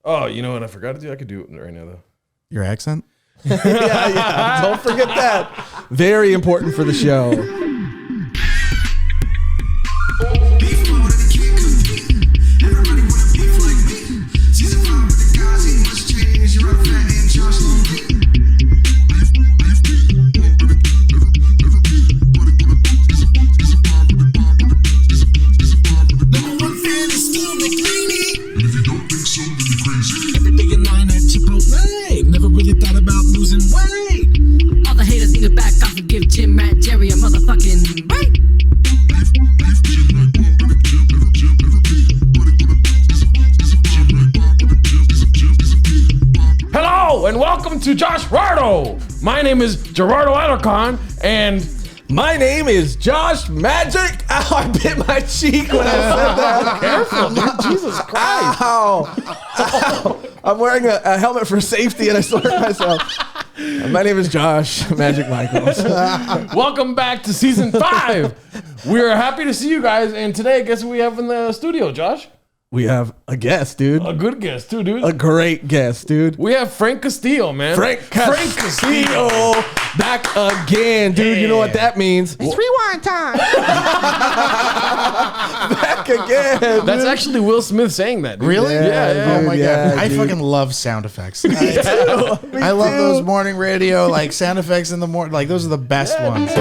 Oh, you know what I forgot to do? I could do it right now, though. Your accent? yeah. Don't forget that. Very important for the show. Never really thought about losing weight. All the haters need to back off and give Jim, Matt, Jerry a motherfucking break. Hello and welcome to Joshrardo. My name is Gerardo Alarcon, and my name is Josh Magic. Ow, I bit my cheek when I said that. careful, dude. Jesus Christ. Ow. I'm wearing a helmet for safety and I still hurt myself. My name is Josh Magic Michaels. Welcome back to season 5. We're happy to see you guys, and today, guess what we have in the studio, Josh? We have a guest, dude. A good guest, too, dude. A great guest, dude. We have Frank Castillo, man. Frank Castillo. Back again, dude. Yeah. You know what that means? It's rewind time. Back again. That's actually Will Smith saying that, dude. Really? Yeah. Dude, Oh my God. I dude. fucking love sound effects. I love those morning radio, like sound effects in the morning. Like those are the best ones.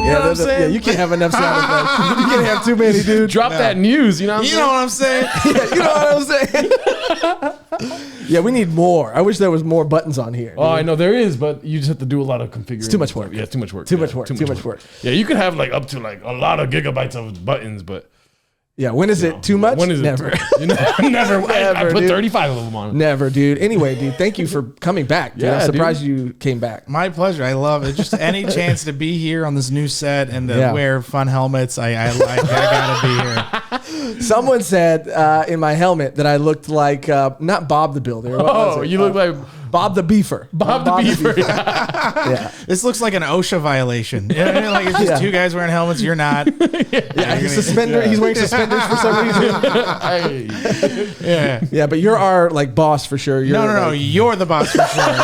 Yeah, you can't have enough sound effects. You can't have too many, dude. Drop that news, you know what I'm saying? You know what I'm saying? You know what I'm saying? Yeah, we need more. I wish there was more buttons on here. Oh, I know there is, but you just have to do a lot of configuring. It's too much work. Yeah, it's too much work. Too much work. Yeah, you could have like up to like a lot of gigabytes of buttons, but yeah, when is it too much? when is Never. it? You know, never. I put dude. 35 of them on. Never, dude. Anyway, dude, thank you for coming back. Dude. Yeah, I'm surprised you came back. My pleasure. I love it. Just any chance to be here on this new set and to wear fun helmets. I gotta be here. Someone said in my helmet that I looked like not Bob the Builder. What was it? You look like Bob the Beefer. Bob the Beaver. Yeah. This looks like an OSHA violation. You know what I mean? Like it's just two guys wearing helmets. You're not. Yeah, he's wearing suspenders for some reason. Yeah, but you're our like boss for sure. You're No. You're the boss for sure.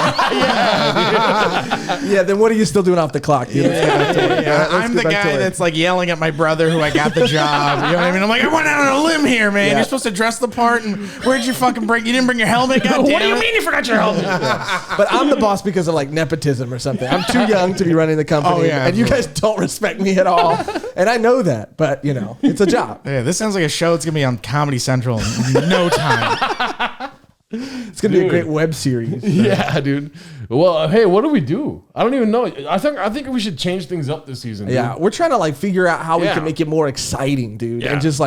Yeah, then what are you still doing off the clock, dude? I'm the guy that's like yelling at my brother who I got the job. You know what I mean? I'm like, I went out on a limb here, man. Yeah. You're supposed to dress the part, and where'd you fucking bring? You didn't bring your helmet. God What damn do you it. mean you forgot your helmet? But I'm the boss because of like nepotism or something. I'm too young to be running the company, Oh, yeah, and you guys don't respect me at all. And I know that, but you know, it's a job. Yeah, this sounds like a show that's gonna be on Comedy Central in no time. It's gonna be a great web series. Yeah, dude. Well, hey, what do we do? I don't even know. I think we should change things up this season. Dude. Yeah, we're trying to like figure out how we Yeah. can make it more exciting, dude, Yeah. and just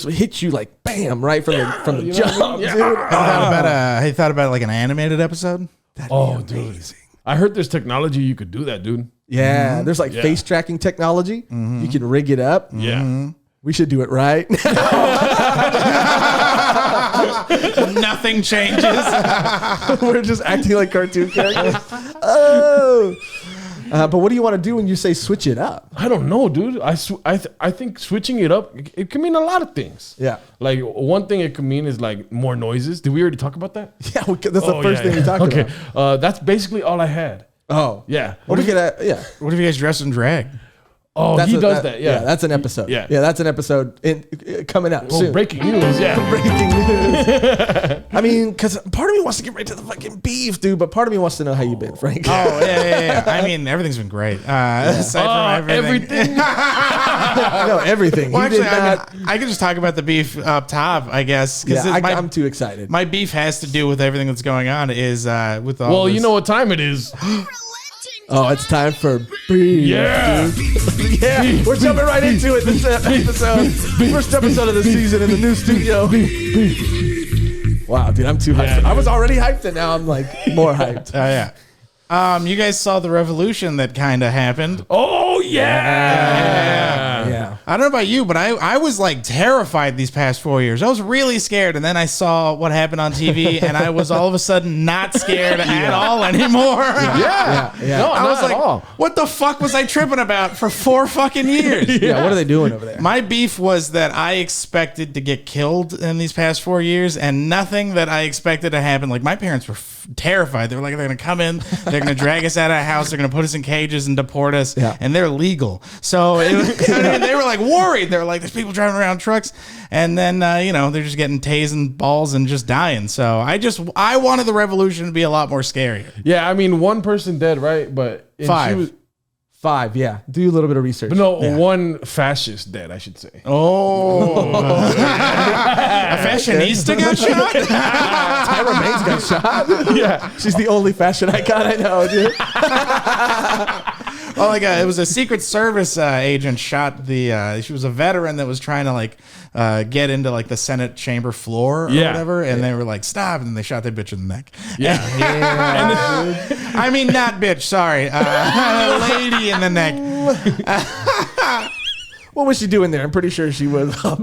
hit you like bam right from the You know jump, what I mean? Yeah. dude. Have you thought about like an animated episode? Oh, dude. I heard there's technology you could do that, dude. Yeah, there's like face tracking technology. You can rig it up. Yeah. We should do it right. Nothing changes. We're just acting like cartoon characters. Oh. But what do you want to do when you say switch it up? I don't know, dude. I think switching it up, it can mean a lot of things. Yeah. Like one thing it could mean is like more noises. Did we already talk about that? Yeah, that's the first thing we talked about. Okay. That's basically all I had. Oh. Yeah. What if you get What if you guys dress in drag? Oh, he does that. Yeah. that's an episode. Yeah. that's an episode coming up soon. Breaking news. Yeah. Breaking news. I mean, because part of me wants to get right to the fucking beef, dude, but part of me wants to know how you've been, Frank. Oh, yeah. I mean, everything's been great. Aside from everything. No, everything. Well, He actually, did not. I could just talk about the beef up top, I guess. Yeah, I'm My too excited. my beef has to do with everything that's going on. Is with all. Well, this. you know what time it is. Oh, it's time for beef. Yeah. Yeah, we're jumping right into it. This episode, first episode of the season in the new studio. Wow, dude, I'm too hyped. Yeah, I was already hyped, and now I'm like more hyped. Yeah. You guys saw the revolution that kind of happened. Oh yeah. Yeah. I don't know about you, but I was like terrified these past 4 years. I was really scared, and then I saw what happened on TV, and I was all of a sudden not scared at all anymore. Yeah. No, I was not like, at all. what the fuck was I tripping about for 4 fucking years? Yeah, what are they doing over there? My beef was that I expected to get killed in these past 4 years, and nothing that I expected to happen. Like, my parents were terrified. They were like, they're going to come in, they're going to drag us out of the house, they're going to put us in cages and deport us, and they're legal. So it was, they were like worried. They were like, there's people driving around trucks, and then they're just getting tased in balls and just dying. So I wanted the revolution to be a lot more scary. Yeah, I mean, one person dead, right? But and 5. 5, yeah. Do a little bit of research. But no, one fascist dead, I should say. Oh, a fashionista got shot. Tyra Banks got shot. Yeah. She's the only fashion icon I know, dude. Oh my god! It was a Secret Service agent shot the. She was a veteran that was trying to get into like the Senate chamber floor or whatever, and they were like, "Stop!" and they shot that bitch in the neck. Yeah. I mean, not bitch. Sorry, lady in the neck. What was she doing there? I'm pretty sure she was a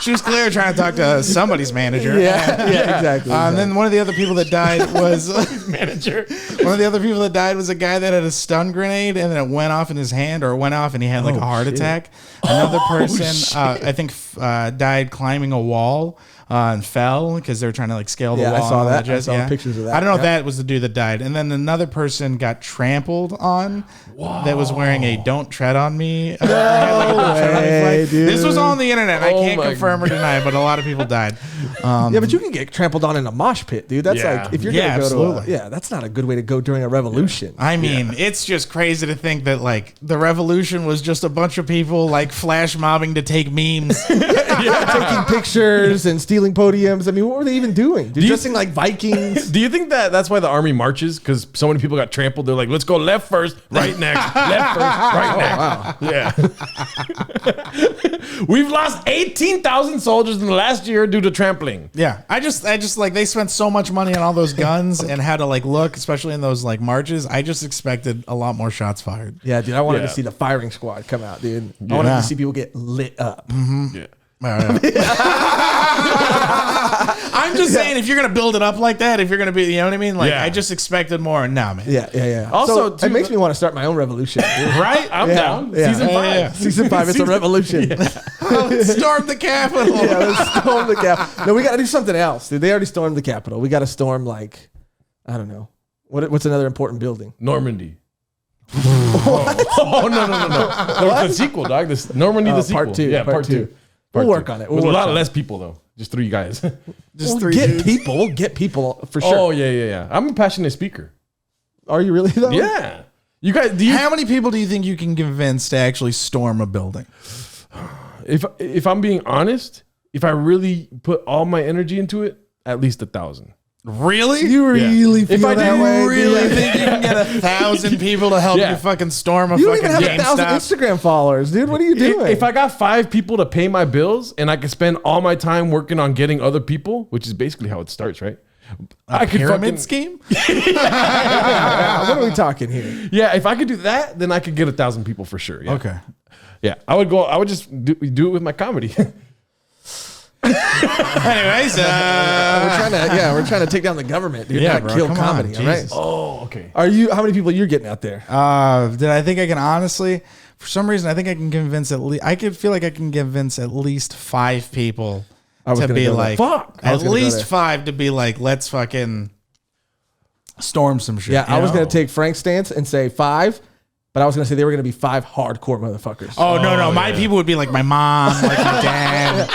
She was clearly trying to talk to somebody's manager. Yeah, exactly. And then one of the other people that died was Manager. one of the other people that died was a guy that had a stun grenade and then it went off in his hand, or it went off and he had like a heart attack. Another person, I think, died climbing a wall and fell because they were trying to like scale the wall. I saw that. Ledges. I saw pictures of that. I don't know if that was the dude that died. And then another person got trampled on that was wearing a "Don't Tread on Me." way, dude. This was all on the internet. I can't my confirm or deny, but a lot of people died. Yeah, but you can get trampled on in a mosh pit, dude. That's Yeah. like, if you're Yeah, going to go absolutely. to that's not a good way to go during a revolution. I mean, it's just crazy to think that like the revolution was just a bunch of people like flash mobbing to take memes. Taking pictures and stealing podiums. I mean, what were they even doing? Dude, you- dressing like Vikings. Do you think that that's why the army marches? Because so many people got trampled. They're like, let's go left first, right next, left first, right next. Yeah. We've lost 18,000 soldiers in the last year due to trampling. Yeah, I just like they spent so much money on all those guns and how to like look, especially in those like marches. I just expected a lot more shots fired. Yeah, dude, I wanted Yeah. to see the firing squad come out, dude. I wanted to see people get lit up. Yeah. I'm just saying, if you're gonna build it up like that, if you're gonna be, you know what I mean? Like, Yeah. I just expected more. Nah, man. Yeah. Also, Also, it makes me want to start my own revolution, dude. Right? I'm down. Yeah. Season 5. Yeah. Season 5, it's a revolution. Storm the Capitol. Yeah, let's storm the Capitol. No, we got to do something else, dude. They already stormed the Capitol. We got to storm, like, I don't know. What's another important building? Normandy. Oh, no. No, it's the sequel, dog. This Normandy, the sequel. part 2. Yeah, part 2. We'll work on it. With a lot less people, though. Just 3 guys. Just We'll three get dudes. people. We'll get people for sure. Oh, yeah. I'm a passionate speaker. Are you really, though? Yeah. You guys, do you? How many people do you think you can convince to actually storm a building? If I'm being honest, if I really put all my energy into it, at least 1,000. Really? You really feel If I that do way? really dude? think you can get 1,000 people to help Yeah. you fucking storm a You don't fucking even have 1,000 GameStop? Instagram followers, dude. What are you doing? If I got 5 people to pay my bills and I could spend all my time working on getting other people, which is basically how it starts, right? I could Pyramid scheme? what are we talking here? Yeah, if I could do that, then I could get 1,000 people for sure. Yeah. Okay. Yeah, I would just do it with my comedy. Anyways, We're trying to take down the government, dude. Yeah, not bro, kill come on, comedy. All right. Jesus. Oh, okay. Are you? How many people you're getting out there? did I think I can honestly, for some reason, I think I can convince I could feel like I can convince at least 5 people was to gonna be go there. like, Fuck. I at was gonna go least there. 5 to be like, let's fucking storm some shit. Yeah, I was know? gonna take Frank's stance and say 5, but I was gonna say they were gonna be 5 hardcore motherfuckers. Oh, no. My people would be like my mom, like my dad,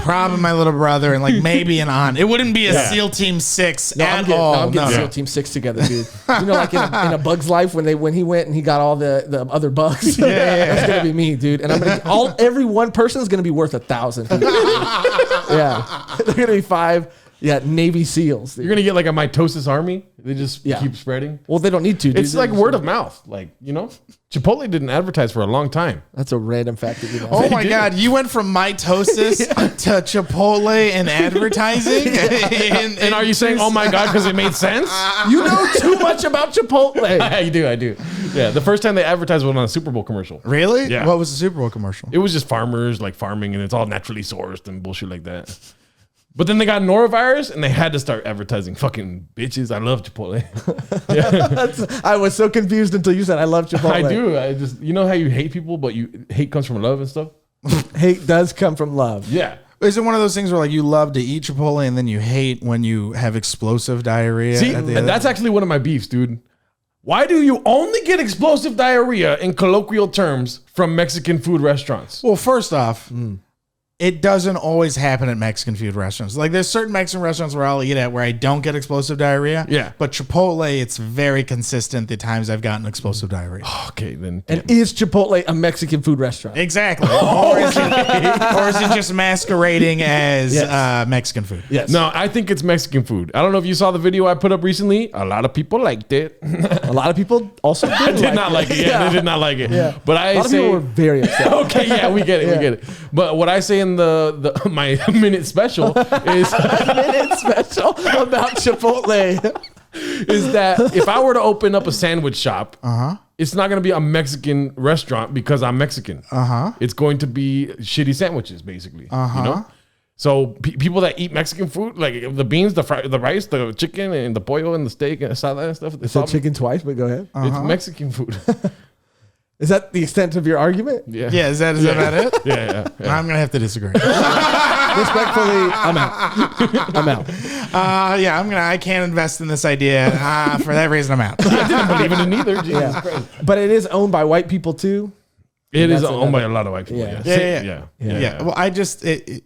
probably my little brother, and like maybe an aunt. It wouldn't be a SEAL Team 6 at all. I'm getting No. SEAL Team 6 together, dude. You know, like in a Bug's Life when he went and he got all the other bugs. That's gonna be me, dude. And I'm gonna every one person is gonna be worth 1,000. Yeah, they're gonna be 5. Yeah, Navy SEAls. Dude. You're gonna get like a mitosis army. They just keep spreading. Well, they don't need to. Dude. It's like word of mouth. Like, you know, Chipotle didn't advertise for a long time. That's a random fact that you know. Oh my God! You went from mitosis to Chipotle and advertising. And are you saying, oh my God, because it made sense? You know too much about Chipotle. I do. Yeah, the first time they advertised one on a Super Bowl commercial. Really? Yeah. What was the Super Bowl commercial? It was just farmers like farming, and it's all naturally sourced and bullshit like that. But then they got norovirus, and they had to start advertising. Fucking bitches, I love Chipotle. I was so confused until you said I love Chipotle. I do. I just, you know how you hate people, but hate comes from love and stuff. Hate does come from love. Yeah. Is it one of those things where like you love to eat Chipotle and then you hate when you have explosive diarrhea? See, at the end? that's actually one of my beefs, dude. Why do you only get explosive diarrhea in colloquial terms from Mexican food restaurants? Well, first off, it doesn't always happen at Mexican food restaurants. Like there's certain Mexican restaurants where I'll eat at where I don't get explosive diarrhea. Yeah. But Chipotle, it's very consistent the times I've gotten explosive diarrhea. Okay, then. And is Chipotle a Mexican food restaurant? Exactly. Or is it just masquerading as Mexican food? Yes. No, I think it's Mexican food. I don't know if you saw the video I put up recently. A lot of people liked it. A lot of people also I did not like it. Yeah, they did not like it. Yeah. But I A lot of say, people were very upset. okay, yeah, we get it, we get it. But what I say in the my minute special is Minute special about Chipotle. is that if I were to open up a sandwich shop, it's not going to be a Mexican restaurant because I'm Mexican. It's going to be shitty sandwiches, basically. You know. So people that eat Mexican food, like the beans, the rice, the chicken, and the pollo, and the steak, and salad and stuff. I said chicken twice, but go ahead. It's Mexican food. Is that the extent of your argument? Yeah. Yeah, is that about it? Yeah. I'm gonna have to disagree. Respectfully, I'm out. I'm out. I can't invest in this idea. For that reason, I'm out. I didn't believe in it either. Jesus Yeah. Christ. But it is owned by white people too. It is That's owned by another- a lot of white people. Yeah. Yeah. Well,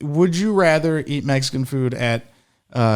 would you rather eat Mexican food at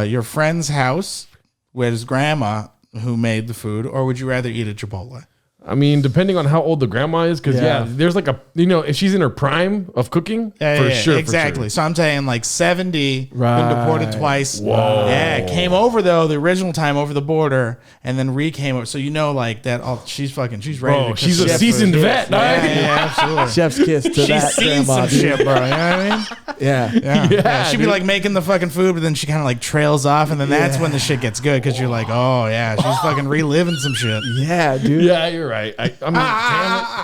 your friend's house with his grandma who made the food, or would you rather eat at Chipotle? I mean, depending on how old the grandma is, because Yeah. there's like if she's in her prime of cooking, for sure. Exactly. So I'm saying like 70, been deported Right. twice. Whoa. Yeah, came over though the original time over the border, and then came over. So like that. She's ready. Bro, to she's cook a chef seasoned food. vet. Yeah, dog. yeah, absolutely. Chef's kiss to She's that seen grandma. some dude. shit, bro. You know what I mean? Yeah. Yeah. She'd be dude. like making the fucking food, but then she kind of like trails off, and then that's when the shit gets good because you're like, oh yeah, she's fucking reliving some shit. Yeah, dude. Yeah, you're right. I mean, damn it.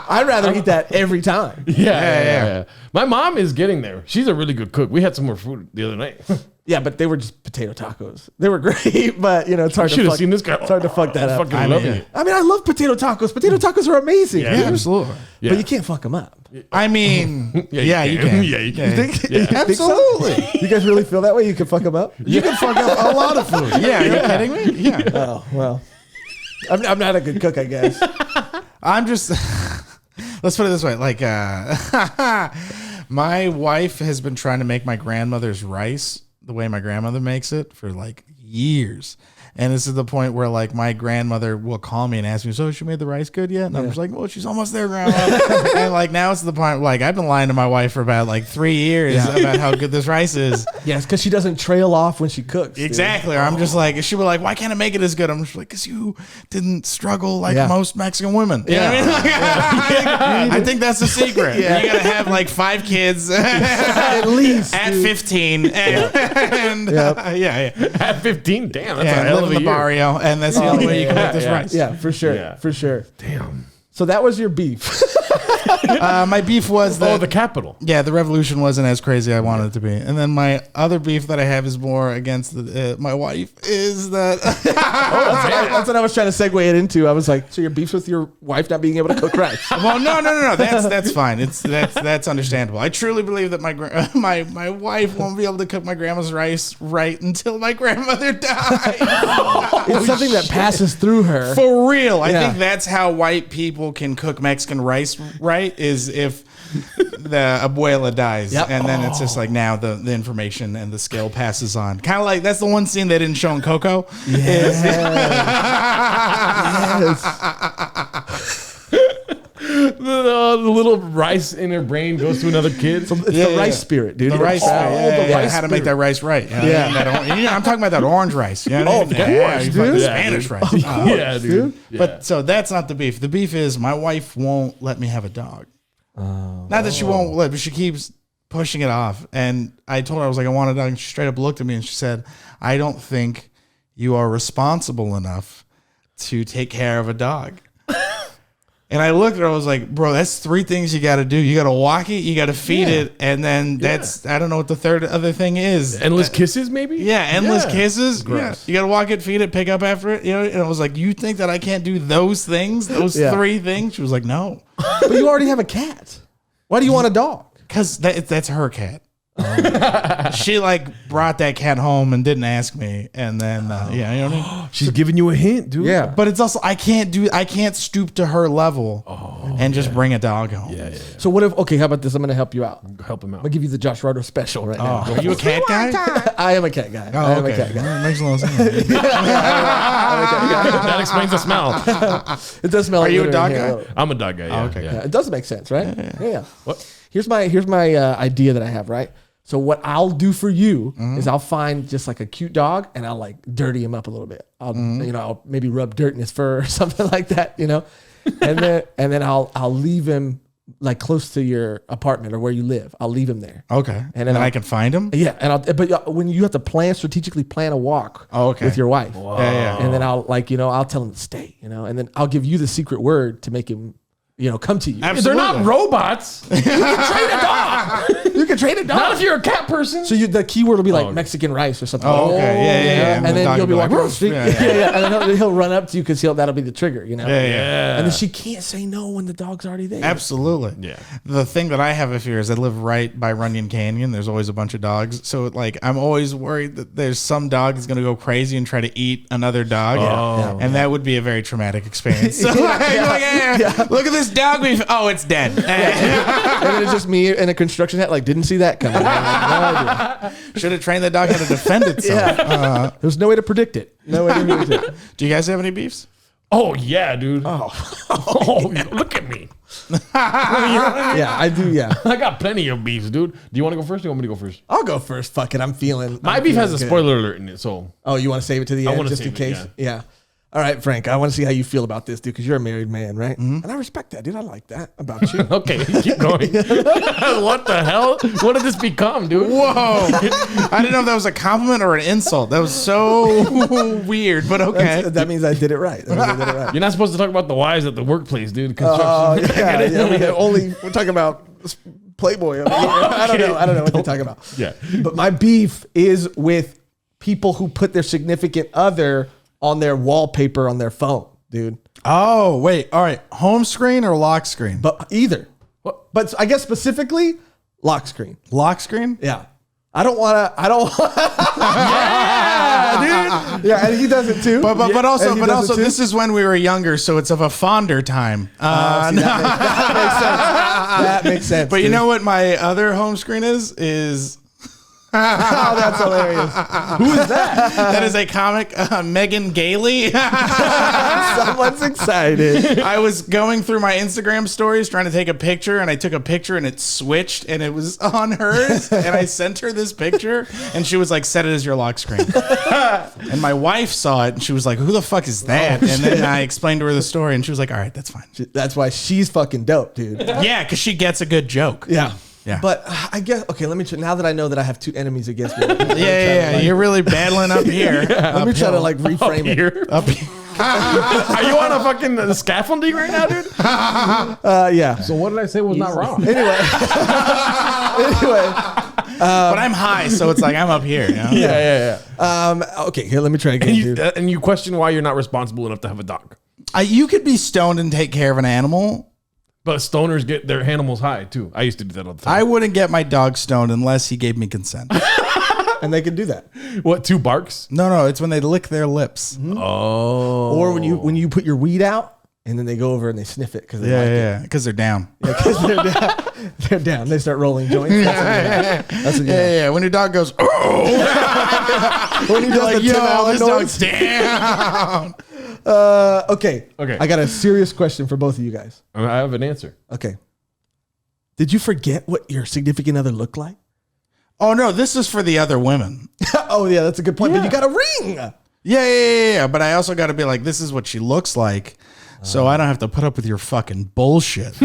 I'd rather eat that every time. Yeah. My mom is getting there. She's a really good cook. We had some more food the other night. Yeah, but they were just potato tacos. They were great, but it's hard to Should have fuck. seen this guy. It's hard to fuck that up. Fucking loving mean, it. I mean, I love potato tacos. Potato tacos are amazing. Yeah, dude. absolutely. Yeah. But you can't fuck them up. I mean, yeah, you can. Yeah, you can. You think? Yeah. You think so? Absolutely. You guys really feel that way? You can fuck them up? You can fuck up a lot of food. Yeah, are you kidding me? Yeah. Oh, well. I'm not a good cook, I guess. I'm just let's put it this way. Like my wife has been trying to make my grandmother's rice the way my grandmother makes it for like years. And this is the point where like my grandmother will call me and ask me, so she made the rice good yet? And I'm just like, well, she's almost there, grandma. And like now it's the point like I've been lying to my wife for about like 3 years about how good this rice is. Yes, because she doesn't trail off when she cooks. dude. Exactly. Or I'm just like, she was like, why can't I make it as good? I'm just like, because you didn't struggle like most Mexican women. You know what I mean? Like, I think that's the secret. Yeah. You got to have like 5 kids At least. at dude. 15. And yeah. At 15, damn, that's a And hell live of in a the year. barrio. And that's the only way you can make this rice. Yeah, for sure. Yeah. For sure. Damn. So that was your beef. My beef was that. Oh, the capital. Yeah, the revolution wasn't as crazy I wanted it to be. And then my other beef that I have is more against my wife is that. That's what I was trying to segue it into. I was like, so your beef's with your wife not being able to cook rice. Well, no. That's fine. That's understandable. I truly believe that my wife won't be able to cook my grandma's rice right until my grandmother dies. It's something that passes through her. For real, I Yeah. think that's how white people can cook Mexican rice right. Is if the abuela dies, Yep. and then it's just like now the information and the skill passes on. Kind of like that's the one scene they didn't show in Coco. Yes. The little rice in her brain goes to another kid. It's the rice spirit, dude. The rice, Oh, yeah, the rice how to make spirit. that rice right. You know, Yeah. I'm talking about that orange rice. You know what I mean? of course, you dude. fucking Yeah, Spanish dude. rice. Yeah, dude. Yeah. But so that's not the beef. The beef is my wife won't let me have a dog. Not that she won't let, but she keeps pushing it off. And I told her, I was like, I want a dog. And she straight up looked at me and she said, I don't think you are responsible enough to take care of a dog. And I looked at her, I was like, bro, that's 3 things you got to do. You got to walk it, you got to feed it, and then I don't know what the third other thing is. Endless kisses, maybe? Yeah, endless kisses. Gross. Yeah. You got to walk it, feed it, pick up after it. And I was like, you think that I can't do those things, those 3 things? She was like, no. But you already have a cat. Why do you want a dog? Because that's her cat. She like brought that cat home and didn't ask me, and then you know what I mean? She's giving you a hint, dude. Yeah. But it's also I can't stoop to her level and just bring a dog home. Yeah. So what if, how about this? I'm going to help you out. Help him out. I'm going to give you the Joshrardo special right now. Are you a cat guy? I am a cat guy. I am a cat guy. That makes a lot of sense. That explains the smell. It does smell. Are like you a litter dog in here. guy? I'm a dog guy. Yeah. okay. Yeah. It does make sense, right? Yeah. What? Here's my idea that I have, right? So what I'll do for you is I'll find just like a cute dog and I'll like dirty him up a little bit. I'll maybe rub dirt in his fur or something like that, and then I'll leave him like close to your apartment or where you live. I'll leave him there. Okay. And then I can find him? Yeah, but when you have to strategically plan a walk with your wife. Yeah. And then I'll I'll tell him to stay, and then I'll give you the secret word to make him come to you. Absolutely. They're not robots. You can train a dog. You can train a dog. Not if you're a cat person. So the keyword will be like Mexican rice or something. Oh, okay. Yeah. And then you'll be walking down the street. Yeah. And then he'll run up to you because that'll be the trigger, Yeah. And then she can't say no when the dog's already there. Absolutely. Yeah. The thing that I have a fear is I live right by Runyon Canyon. There's always a bunch of dogs. So like I'm always worried that there's some dog that's going to go crazy and try to eat another dog. And that would be a very traumatic experience. So look at this dog beef. Oh, it's dead. And then it's just me in a construction hat, like, didn't see that coming. No idea. Should have trained the dog how to defend itself. There's no way to predict it. No way to predict it. Do you guys have any beefs? Oh yeah, dude. Look at me. Yeah, I do. Yeah, I got plenty of beefs, dude. Do you want to go first? Or do you want me to go first? I'll go first. Fuck it. I'm feeling. My beef has a spoiler alert in it, so. Oh, you want to save it to the end wanna just in save it, case? Yeah. All right, Frank. I want to see how you feel about this, dude, because you're a married man, right? And I respect that, dude. I like that about you. Okay, keep going. What the hell? What did this become, dude? Whoa. I didn't know if that was a compliment or an insult. That was so weird, but okay. That means I did it right. You're not supposed to talk about the wives at the workplace, dude. Oh, Construction. we're talking about Playboy. I don't know what they're talking about. Yeah. But my beef is with people who put their significant other on their wallpaper on their phone, dude. Oh, wait. All right. Home screen or lock screen? But either. But I guess specifically lock screen. Lock screen? Yeah. I don't want to. Yeah, dude. Yeah, and he does it too. But also, And he does it too. this is when we were younger, so it's of a fonder time. That makes sense. That makes sense. But you know what my other home screen is oh, that's hilarious. Who is that? that is a comic, Megan Gailey. Someone's excited. I was going through my Instagram stories trying to take a picture, and I took a picture and it switched and it was on hers, and I sent her this picture and she was like, set it as your lock screen. And my wife saw it and she was like, who the fuck is that? And then I explained to her the story and she was like, all right, that's fine. That's why she's fucking dope, dude. Yeah, because she gets a good joke. Yeah. Yeah. But I guess, okay, let me try. Now that I know that I have two enemies against me. Yeah. You're really battling up here. Let me try to like reframe it. Here. Up here. Are you on a fucking scaffolding right now, dude? Yeah. So what did I say was not wrong? Anyway. But I'm high, so it's like I'm up here. You know? Yeah. Okay, here, let me try again. And you question why you're not responsible enough to have a dog. You could be stoned and take care of an animal. But stoners get their animals high too. I used to do that all the time. I wouldn't get my dog stoned unless he gave me consent. And they can do that. What, 2 barks? No, it's when they lick their lips. Oh. Or when you put your weed out and then they go over and they sniff it because they like it. Because they're down. Yeah, because they're down. They start rolling joints. That's what you know. Yeah. When your dog goes, oh, When he does like, the yo, Tim Allen this noise. dog's down. Okay. Okay. I got a serious question for both of you guys. I have an answer. Okay. Did you forget what your significant other looked like? Oh no, this is for the other women. Oh yeah, that's a good point. But you got a ring. Yeah. But I also got to be like, this is what she looks like, so I don't have to put up with your fucking bullshit.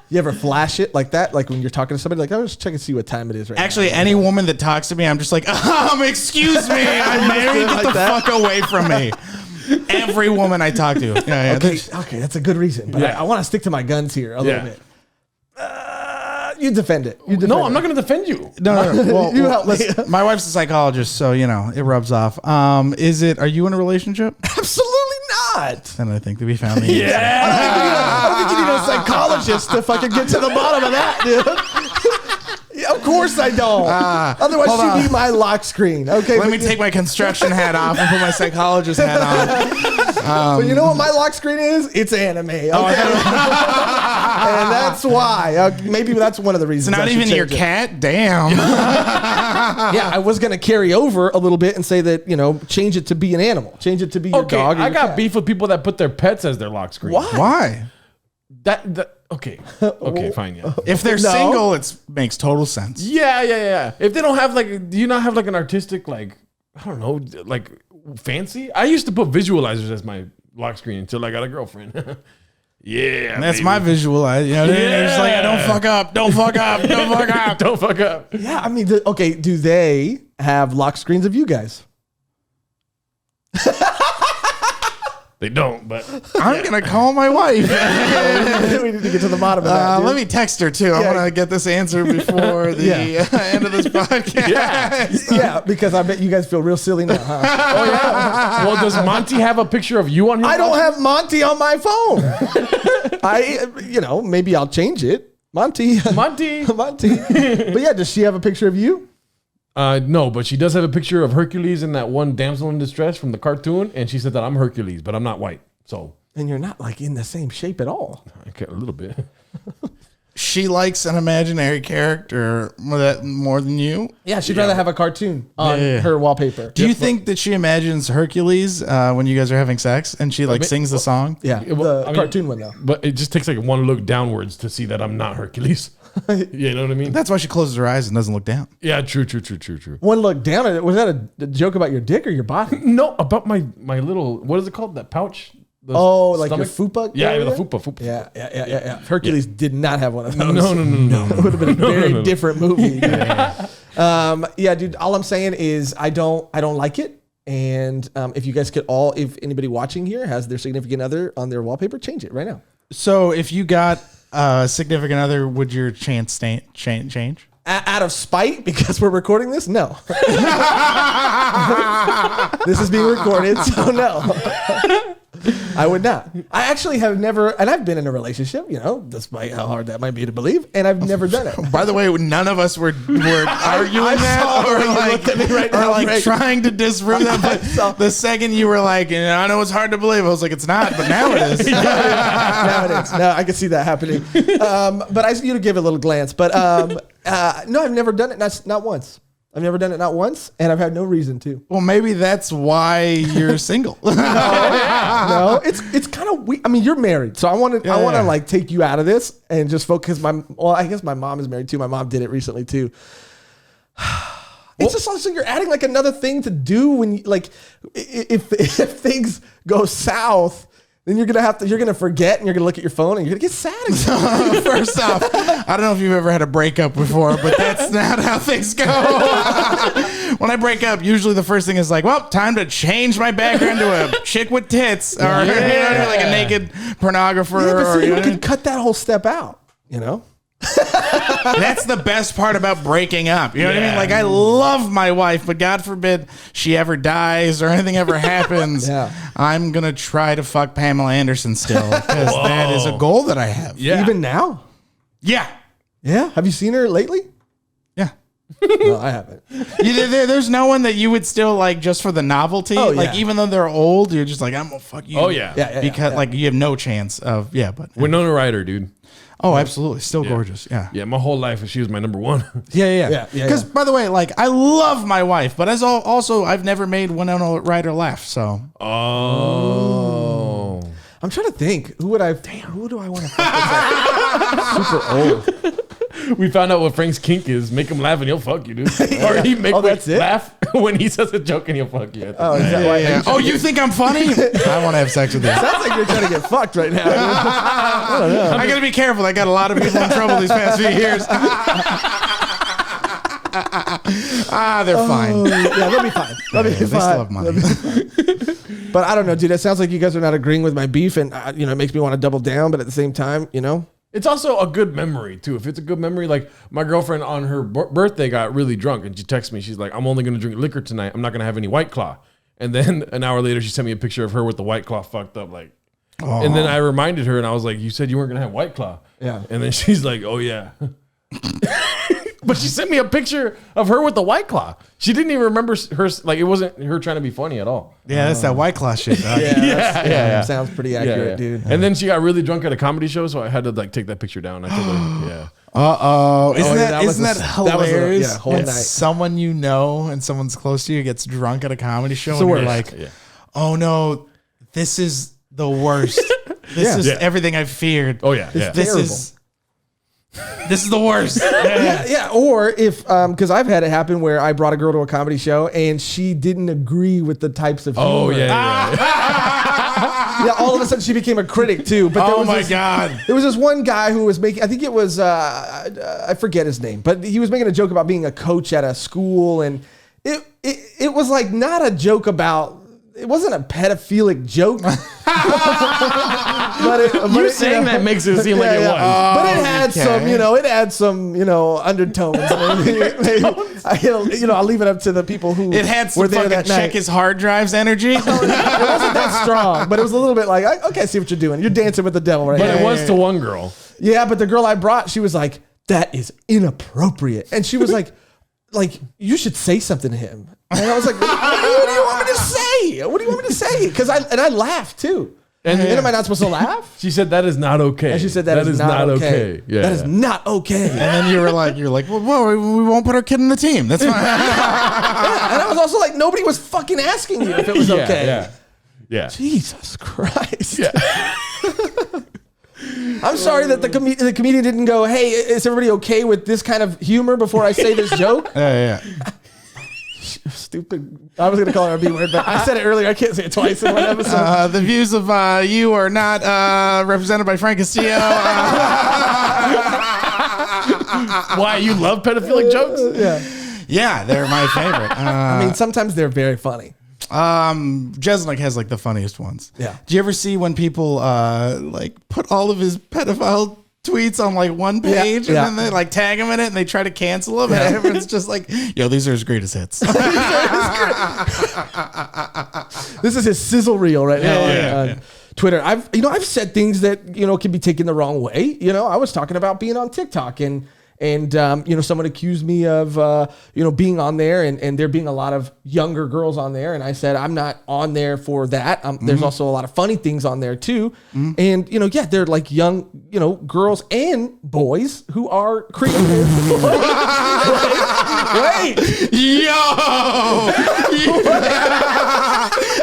You ever flash it like that? Like when you're talking to somebody, like, I'll just check and see what time it is right Actually, now. any woman that talks to me, I'm just like, excuse me, I'm married. Get Like the that? fuck away from me. Every woman I talk to. Yeah, Okay, that's a good reason. But I want to stick to my guns here a little bit. You defend it. No, I'm not going to defend you. No. Well, You help me. listen, my wife's a psychologist, so it rubs off. Are you in a relationship? Absolutely not. Then I think to be found. I don't think you need a psychologist to fucking get to the bottom of that, dude. Of course I don't. Otherwise, she'd be my lock screen. Okay. Let me take my construction hat off and put my psychologist hat on. But you know what my lock screen is? It's anime. Okay. And that's why. Maybe that's one of the reasons. It's not even your cat? Damn. Yeah, I was going to carry over a little bit and say that, change it to be an animal. Change it to be your dog. I got beef with people that put their pets as their lock screen. Why? Okay, fine, yeah. If they're single, it makes total sense. Yeah. If they don't have do you not have an artistic, I don't know, fancy? I used to put visualizers as my lock screen until I got a girlfriend. Yeah, and that's my visual. They're just like, don't fuck up, don't fuck up, don't fuck up, don't fuck up. Yeah, I mean, do they have lock screens of you guys? They don't, but I'm gonna call my wife. We need to get to the bottom of that. Let me text her too. I want to get this answer before the end of this podcast. Yeah, because I bet you guys feel real silly now. Huh? Oh yeah. Well, does Monty have a picture of you on his? I don't have Monty on my phone. Maybe I'll change it. Monty. But yeah, does she have a picture of you? No, but she does have a picture of Hercules and that one damsel in distress from the cartoon, and she said that I'm Hercules, but I'm not white. So, and you're not in the same shape at all. I care a little bit. She likes an imaginary character more than you. Yeah, she'd rather have a cartoon on her wallpaper. Do you think that she imagines Hercules when you guys are having sex, and she sings the song? Yeah, the cartoon one though. But it just takes one look downwards to see that I'm not Hercules. You know what I mean? That's why she closes her eyes and doesn't look down. Yeah, true. One look down. Was that a joke about your dick or your body? No, about my little, what is it called? That pouch? Like your fupa? Yeah, the fupa. Yeah. Hercules did not have one of those. No. It would have been a very different movie. Dude, all I'm saying is I don't like it. And if you guys could if anybody watching here has their significant other on their wallpaper, change it right now. So if you got a significant other, would your chance change? Out of spite, because we're recording this? No. This is being recorded, so no. I would not. I actually have never, and I've been in a relationship, despite how hard that might be to believe, and I've never done it. By the way, none of us were arguing that or trying to disprove that. But the second you were like, I know it's hard to believe, I was like, it's not, but now it is. Now it is. Now I can see that happening. But I asked you to give it a little glance. But no, I've never done it. Not once. I've never done it, not once, and I've had no reason to. Well, maybe that's why you're single. No, it's kind of weird. I mean, you're married, so I want to take you out of this and just focus. I guess my mom is married too. My mom did it recently too. It's just also you're adding another thing to do when if things go south. Then you're gonna forget, and you're gonna look at your phone, and you're gonna get sad again. First off, I don't know if you've ever had a breakup before, but that's not how things go. When I break up, usually the first thing is time to change my background to a chick with tits, or a naked pornographer. Yeah, but you can cut that whole step out. That's the best part about breaking up. You know what I mean? I love my wife, but God forbid she ever dies or anything ever happens. I'm going to try to fuck Pamela Anderson still, because that is a goal that I have. Yeah. Even now? Yeah. Yeah? Have you seen her lately? Yeah. No, I haven't. There's no one that you would still just for the novelty. Oh, yeah. Even though they're old, you're just I'm going to fuck you. Oh, yeah. Because you have no chance of, but. Winona Ryder, dude. Oh, absolutely. Still gorgeous. Yeah. Yeah, my whole life she was my number one. Yeah. Because, by the way, I love my wife, but also I've never made Winona Ryder laugh, so. Oh. I'm trying to think. Who do I want to fuck super old? We found out what Frank's kink is. Make him laugh and he'll fuck you, dude. Or he make laugh when he says a joke and he'll fuck you. Oh, is that why? Yeah. Oh, you think I'm funny? I want to have sex with you. Sounds like you're trying to get fucked right now. I don't know. I got to be careful. I got a lot of people in trouble these past few years. They're fine. Yeah, they'll be fine. They still have money. But I don't know, dude. It sounds like you guys are not agreeing with my beef, and it makes me want to double down. But at the same time, It's also a good memory too. If it's a good memory, like my girlfriend on her birthday got really drunk and she texted me. She's like, "I'm only gonna drink liquor tonight. I'm not gonna have any White Claw." And then an hour later, she sent me a picture of her with the White Claw fucked up, like. Aww. And then I reminded her, and I was like, "You said you weren't gonna have White Claw." Yeah. And then she's like, "Oh yeah." But she sent me a picture of her with the White Claw. She didn't even remember her. Like, it wasn't her trying to be funny at all. Yeah, that's that White Claw shit, dog. Yeah. Sounds pretty accurate, dude. And then she got really drunk at a comedy show, so I had to like take that picture down. I told her, yeah. Isn't that hilarious? Whole when night. someone you know and someone's close to you gets drunk at a comedy show, So and we're you're like, "Oh no, this is the worst. This is everything I've feared. Oh yeah, This is the worst." Yeah. Or if, because I've had it happen where I brought a girl to a comedy show and she didn't agree with the types of humor. Oh yeah. Yeah, all of a sudden she became a critic too. But God. There was this one guy who was making, I think it was, I forget his name, but he was making a joke about being a coach at a school. And it was like not a joke about, it wasn't a pedophilic joke. But You saying that makes it seem like it was. But it had some, undertones. Maybe, I'll leave it up to the people who It had some were there fucking that check night. his hard drives energy. It wasn't that strong, but it was a little bit like, okay, I see what you're doing. You're dancing with the devil right But now. it was to one girl. Yeah, but the girl I brought, she was like, that is inappropriate. And she was like, you should say something to him. And I was like, what do you want me to say? What do you want me to say? Because I laughed too. And am I not supposed to laugh? She said that is not okay. And she said that is not okay. Yeah. That is not okay. And then you're like, well, we won't put our kid in the team. That's fine. Yeah, and I was also like, nobody was fucking asking you if it was okay. Yeah. Jesus Christ. Yeah. I'm sorry that the comedian didn't go, hey, is everybody okay with this kind of humor before I say this joke? Yeah. Stupid. I was going to call her a B word, but I said it earlier. I can't say it twice in one episode. The views of you are not represented by Frank Castillo. Why, you love pedophilic jokes? Yeah, they're my favorite. I mean, sometimes they're very funny. Jeselnik has like the funniest ones. Yeah. Do you ever see when people put all of his pedophile tweets on like one page and then they like tag him in it and they try to cancel him and everyone's just like, yo, these are his greatest hits. This is his sizzle reel right now on Twitter. I've said things that can be taken the wrong way. I was talking about being on TikTok and someone accused me of being on there and there being a lot of younger girls on there, and I said I'm not on there for that. There's also a lot of funny things on there too, and they're like young girls and boys who are creative. Wait, yo.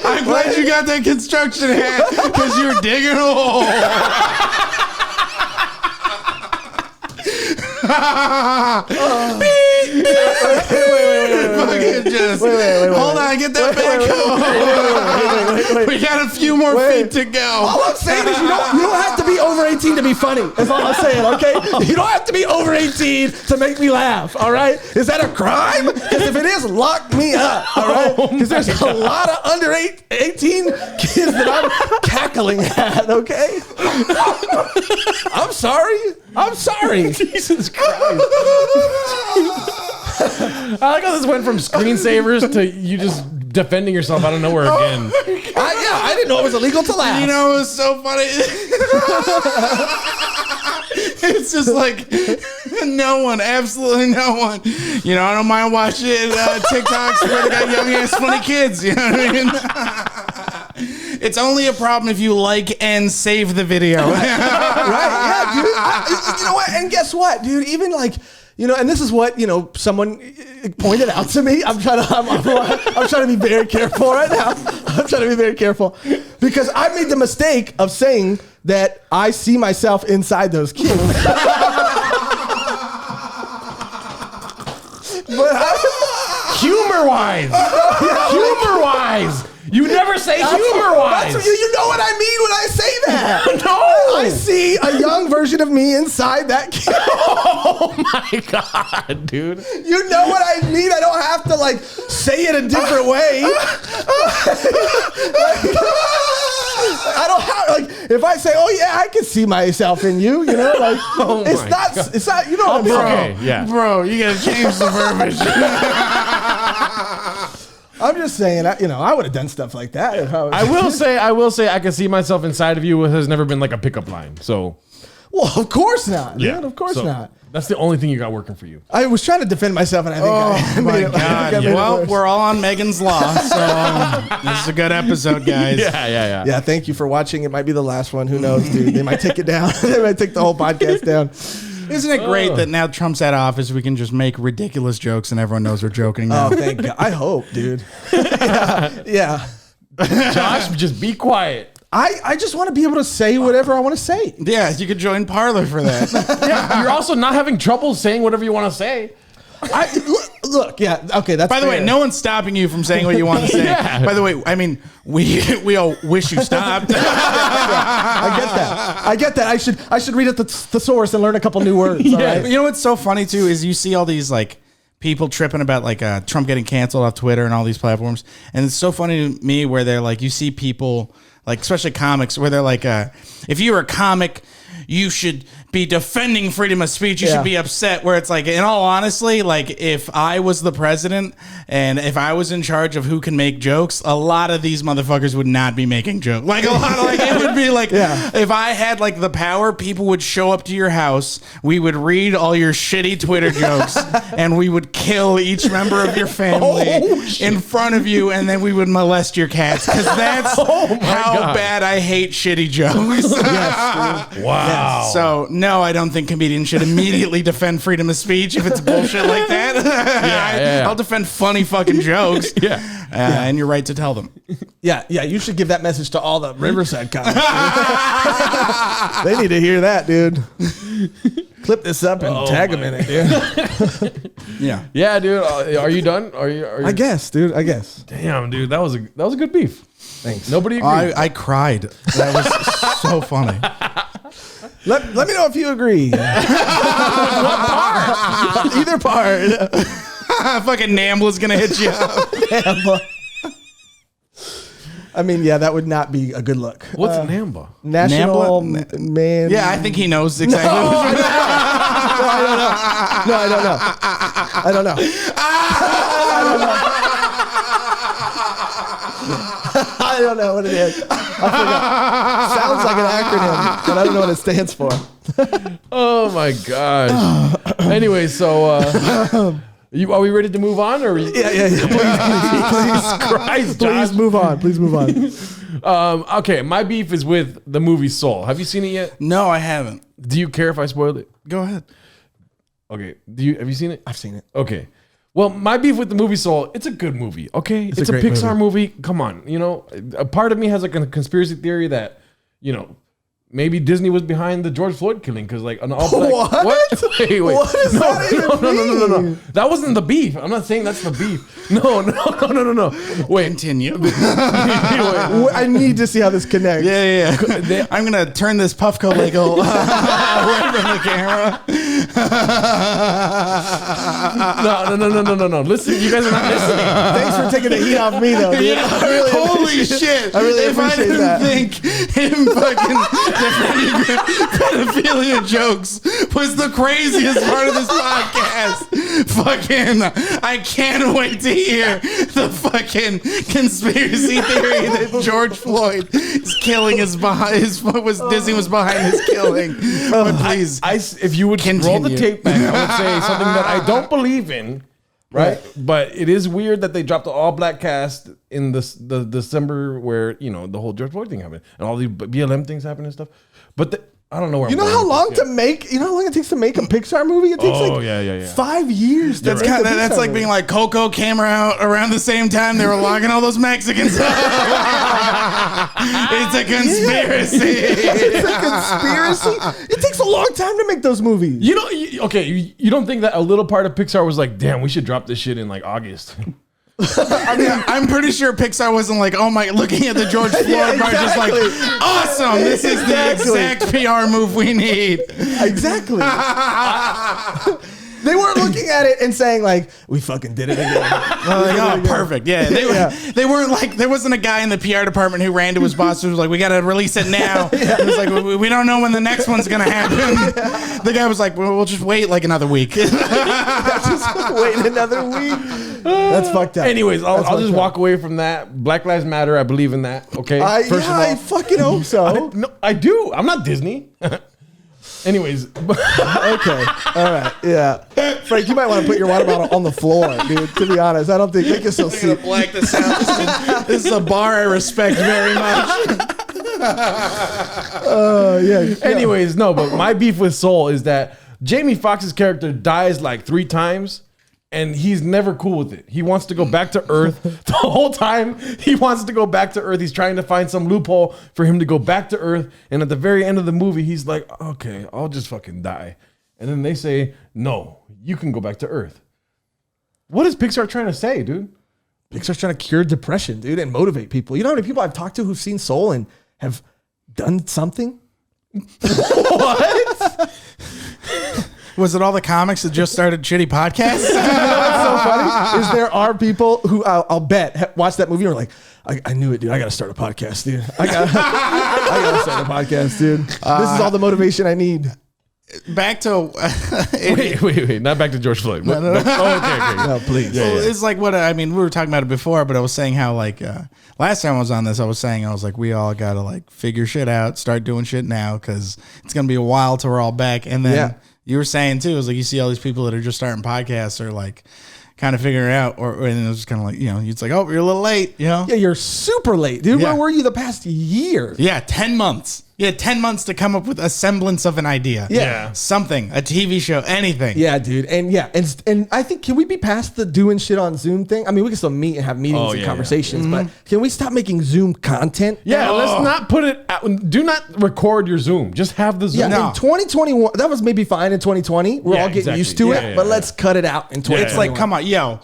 I'm glad you got that construction hat because you're digging a hole. Hold on, get that back home. We got a few more feet to go. All I'm saying is you don't have to be over 18 to be funny. That's all I'm saying, okay? You don't have to be over 18 to make me laugh, all right? Is that a crime? Because if it is, lock me up, all right? Because there's a lot of under 18 kids that I'm cackling at, okay? I'm sorry. Jesus Christ. I like how this went from screensavers to you just defending yourself out of nowhere again. I didn't know it was illegal to laugh. It was so funny. It's just like absolutely no one. I don't mind watching TikToks where they got young ass funny kids. You know what I mean? It's only a problem if you like and save the video. Right? Yeah, dude. You know what? And guess what, dude? Even like. And this is what someone pointed out to me. I'm trying to be very careful right now. I'm trying to be very careful because I made the mistake of saying that I see myself inside those kids. But Humor-wise, You never say humor-wise. You know what I mean when I say that. No. I see a young version of me inside that kid. Oh my God, dude. You know what I mean? I don't have to like say it a different way. I don't have like if I say, "Oh yeah, I can see myself in you," you know, like it's not. You know what I'm saying? Okay, yeah, bro, you gotta change the verbiage. I'm just saying, I would have done stuff like that. If I will say, I can see myself inside of you. Has never been like a pickup line. So, well, of course not. yeah, Dude, of course not. That's the only thing you got working for you. I was trying to defend myself, and I think I made it. God. Well, we're all on Megan's Law, so this is a good episode, guys. Yeah. Yeah, thank you for watching. It might be the last one. Who knows, dude? They might take it down. They might take the whole podcast down. Isn't it great that now Trump's out of office, we can just make ridiculous jokes and everyone knows we're joking now? Oh, thank God. I hope, dude. Yeah. Josh, just be quiet. I just want to be able to say whatever I want to say. Yeah, you could join Parler for that. Yeah, you're also not having trouble saying whatever you want to say. Look, yeah, okay, that's By the way, fair. no one's stopping you from saying what you want to say. Yeah. By the way, I mean, we all wish you stopped. I get that. I should read at the thesaurus and learn a couple new words. All right? You know what's so funny too is you see all these like people tripping about like Trump getting canceled off Twitter and all these platforms, and it's so funny to me where they're like, you see people like, especially comics, where they're like, if you were a comic, you should be defending freedom of speech. You should be upset. Where it's like, in all honesty, like if I was the president and if I was in charge of who can make jokes, a lot of these motherfuckers would not be making jokes. Like a lot of like, it would be like, if I had like the power, people would show up to your house. We would read all your shitty Twitter jokes and we would kill each member of your family in front of you. And then we would molest your cats. Cause that's how bad I hate shitty jokes. Yes, dude. Wow. Yes. So no, I don't think comedians should immediately defend freedom of speech if it's bullshit like that. I'll defend funny fucking jokes. And you're right to tell them. Yeah, you should give that message to all the Riverside comics. They need to hear that, dude. Clip this up and tag them in it, dude. Yeah, dude. Are you done? Are you? I guess, dude. I guess. Damn, dude. That was a good beef. Thanks. Nobody agreed. I cried. That was so funny. Let me know if you agree. What part? Either part. Fucking NAMBLA's gonna hit you up. I mean, yeah, that would not be a good look. What's NAMBLA? National Man. Yeah, I think he knows exactly. No, I don't know. I don't know. I don't know what it is. I forgot. Sounds like an acronym, but I don't know what it stands for. Oh my gosh. Anyway, so are we ready to move on? Or Yeah. Jesus Christ, Josh. Please move on. Please move on. Okay, my beef is with the movie Soul. Have you seen it yet? No, I haven't. Do you care if I spoil it? Go ahead. Okay. Have you seen it? I've seen it. Okay. Well, my beef with the movie Soul, it's a good movie, okay? It's a great Pixar movie. Come on, a part of me has like a conspiracy theory that, maybe Disney was behind the George Floyd killing because like an all black. What? Wait. What does that even No. That wasn't the beef. I'm not saying that's the beef. No. Wait. Continue. I need to see how this connects. Yeah. I'm gonna turn this Puffco Lego away from the camera. No. Listen, you guys are not listening. Thanks for taking the heat off me, though, dude. I really Holy shit! I really if I appreciate didn't that. think him fucking defending pedophilia jokes was the craziest part of this podcast. Fucking, I can't wait to hear the fucking conspiracy theory that George Floyd is killing Disney was behind his killing. But please, if you would roll the Continue. tape back, I would say something that I don't believe in. Right, but it is weird that they dropped the all-black cast in the December where the whole George Floyd thing happened and all the BLM things happened and stuff. But I don't know where. You know how long to make? You know how long it takes to make a Pixar movie? It takes 5 years. To make a Pixar that's like movie. being like Coco came out around the same time they were locking all those Mexicans up. It's a conspiracy. It's a conspiracy. It takes a long time to make those movies. You don't think that a little part of Pixar was like, damn, we should drop this shit in like August. I mean, I'm pretty sure Pixar wasn't like, oh my, looking at the George Floyd part, just like, awesome, this is the exact PR move we need. Exactly. They weren't looking at it and saying like, we fucking did it again. Oh, perfect. Yeah. They weren't like, there wasn't a guy in the PR department who ran to his boss who was like, we got to release it now. It was like, we don't know when the next one's going to happen. The guy was like, well, we'll just wait like another week. Just wait another week. That's fucked up. Anyways, I'll just walk away from that. Black Lives Matter. I believe in that. Okay. I fucking hope so. I do. I'm not Disney. Anyways. Okay. All right. Yeah. Frank, you might want to put your water bottle on the floor, dude. To be honest, I don't think they can still see it. Black this out. This is a bar I respect very much. Yeah. Anyways, no, but my beef with Soul is that Jamie Foxx's character dies like 3 times. And he's never cool with it. He wants to go back to Earth the whole time. He wants to go back to Earth. He's trying to find some loophole for him to go back to Earth. And at the very end of the movie, he's like, okay, I'll just fucking die. And then they say, no, you can go back to Earth. What is Pixar trying to say, dude? Pixar's trying to cure depression, dude, and motivate people. You know how many people I've talked to who've seen Soul and have done something? What? Was it all the comics that just started shitty podcasts? You know what's so funny is there are people who I'll bet watch that movie and are like, I knew it, dude. I got to start a podcast, dude. I got to start a podcast, dude. This is all the motivation I need. Back to wait, not back to George Floyd. No. Oh, okay. No, please. Yeah. It's like what I mean. We were talking about it before, but I was saying how like last time I was on this, I was like, we all gotta like figure shit out, start doing shit now, because it's gonna be a while till we're all back. And then you were saying too, it was like you see all these people that are just starting podcasts or like kind of figuring it out, and it was kind of like, you know, it's like, oh, you're a little late, you know? Yeah, you're super late, dude. Yeah. Where were you the past year? Yeah, 10 months. You had 10 months to come up with a semblance of an idea. Yeah. Something, a TV show, anything. Yeah, dude. And I think, can we be past the doing shit on Zoom thing? I mean, we can still meet and have meetings and conversations, but can we stop making Zoom content? Yeah, let's not put it out. Do not record your Zoom. Just have the Zoom. Yeah, in 2021, that was maybe fine in 2020. We're all getting used to it, but let's cut it out in 2021. It's like, come on, yo.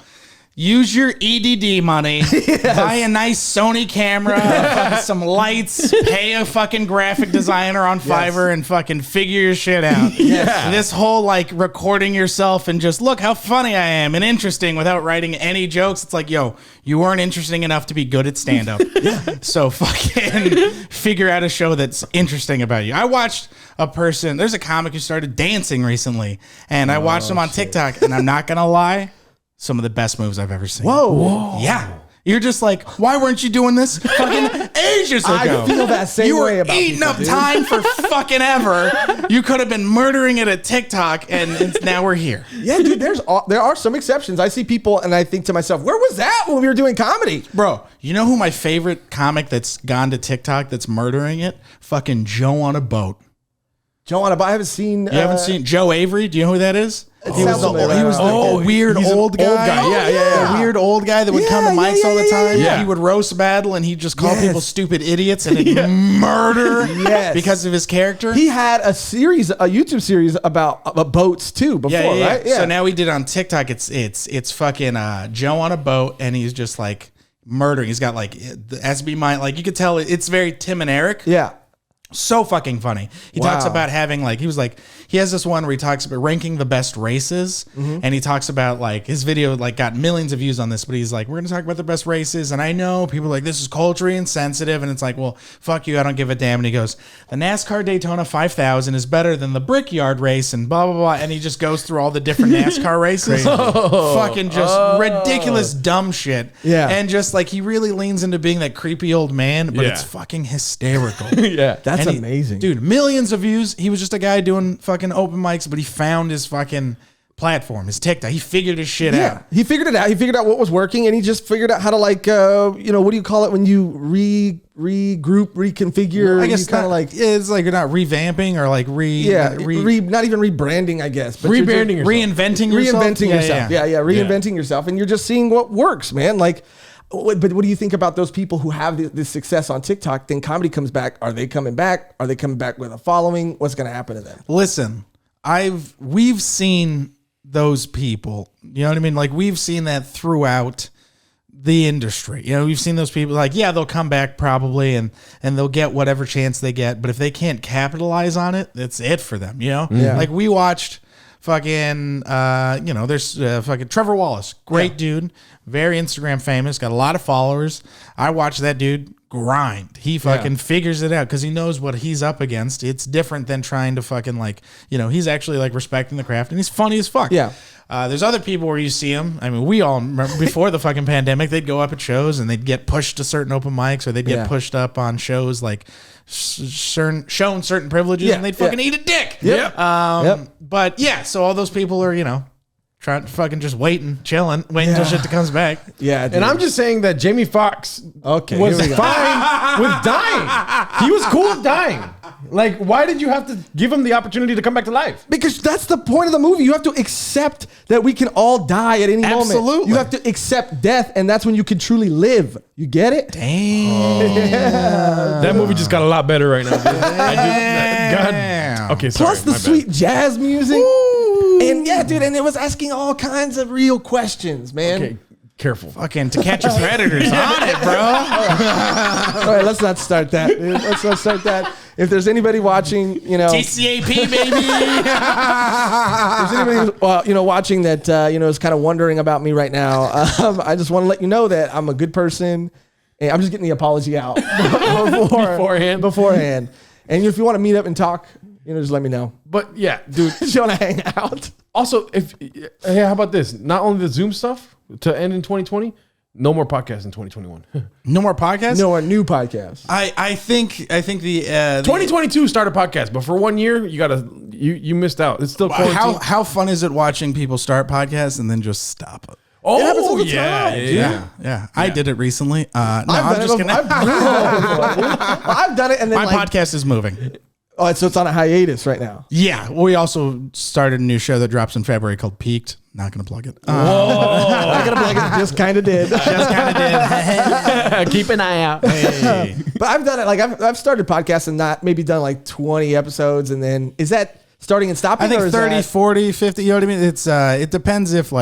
Use your EDD money, buy a nice Sony camera, some lights, pay a fucking graphic designer on Fiverr and fucking figure your shit out. Yeah. This whole like recording yourself and just look how funny I am and interesting without writing any jokes. It's like, yo, you weren't interesting enough to be good at stand up. So fucking figure out a show that's interesting about you. I watched a person, there's a comic who started dancing recently, and I watched him on TikTok, and I'm not going to lie, some of the best moves I've ever seen. Whoa. Yeah. You're just like, why weren't you doing this fucking ages ago? I feel that same way about eating people, up dude. time for fucking ever. You could have been murdering it at TikTok, and now we're here. Yeah, dude, there are some exceptions. I see people and I think to myself, where was that when we were doing comedy? Bro, you know who my favorite comic that's gone to TikTok that's murdering it? Fucking Joe on a Boat. Joe on a Boat. I haven't seen. You haven't seen Joe Avery? Do you know who that is? He was the the weird old guy. Yeah. The weird old guy that would come to mics all the time. yeah. He would roast battle and he'd just call people stupid idiots and he'd murder because of his character. He had a YouTube series about boats too before, right? Yeah. So now he did on TikTok. It's fucking Joe on a boat, and he's just like murdering. He's got like the SB mind. Like you could tell it's very Tim and Eric. Yeah. So fucking funny. He talks about having like, he has this one where he talks about ranking the best races. And he talks about like his video like got millions of views on this, but he's like, we're going to talk about the best races. And I know people are like, this is culturally insensitive. And it's like, well, fuck you. I don't give a damn. And he goes, the NASCAR Daytona 5000 is better than the Brickyard race and blah, blah, blah. And he just goes through all the different NASCAR races. Fucking just ridiculous dumb shit. Yeah. And just like, he really leans into being that creepy old man, but it's fucking hysterical. That's amazing. Dude, millions of views. He was just a guy doing fucking open mics, but he found his fucking platform, his TikTok. He figured his shit out. He figured it out. He figured out what was working, and he just figured out how to like, what do you call it when you regroup, reconfigure? I guess kind of like, it's like you're not revamping or like not even rebranding, I guess, but Rebranding yourself. reinventing yourself. Reinventing yourself. Yeah, reinventing yourself, and you're just seeing what works, man. Like, but what do you think about those people who have this success on TikTok? Then comedy comes back. Are they coming back? Are they coming back with a following? What's going to happen to them? Listen, we've seen those people. You know what I mean? Like we've seen that throughout the industry. You know, we've seen those people like, yeah, they'll come back probably and they'll get whatever chance they get. But if they can't capitalize on it, that's it for them. You know, like we watched fucking, there's fucking Trevor Wallace, great dude, very Instagram famous, got a lot of followers. I watched that dude grind. He fucking figures it out because he knows what he's up against. It's different than trying to fucking he's actually like respecting the craft and he's funny as fuck. Yeah. There's other people where you see them. I mean, we all remember before the fucking pandemic, they'd go up at shows and they'd get pushed to certain open mics or they'd get pushed up on shows like shown certain privileges and they'd fucking eat a dick. But yeah, so all those people are, trying to fucking just waiting until shit comes back. Yeah. Dude. And I'm just saying that Jamie Foxx was fine with dying. He was cool with dying. Like, why did you have to give him the opportunity to come back to life? Because that's the point of the movie. You have to accept that we can all die at any moment. Absolutely. You have to accept death, and that's when you can truly live. You get it? Damn. That movie just got a lot better right now. Dude. God. Okay, sorry. Plus the sweet jazz music. Ooh. And yeah, dude, and it was asking all kinds of real questions, man. Okay, careful. Fucking To Catch a Predator's on it, bro. All right, let's not start that. Dude. Let's not start that. If there's anybody watching, TCAP, baby. If there's anybody, watching that, is kind of wondering about me right now, I just want to let you know that I'm a good person. And I'm just getting the apology out beforehand. And if you want to meet up and talk, just let me know. But yeah, dude, if you want to hang out. Also, how about this? Not only the Zoom stuff to end in 2020, no more podcasts in 2021. No more podcasts? No, a new podcast. I think the 2022 start a podcast, but for 1 year you missed out. It's still quarantine. How fun is it watching people start podcasts and then just stop it? Oh yeah. I did it recently. I'm just kidding. I've done it, and then my podcast is moving. Oh, so it's on a hiatus right now. Yeah, we also started a new show that drops in February called Peaked. Not gonna plug it. Not gonna plug it. Just kind of did. Keep an eye out. Hey. But I've done it. Like I've started podcasts and maybe done like 20 episodes, and then is that starting and stopping? I think 30, 40, 50. You know what I mean? It's it depends if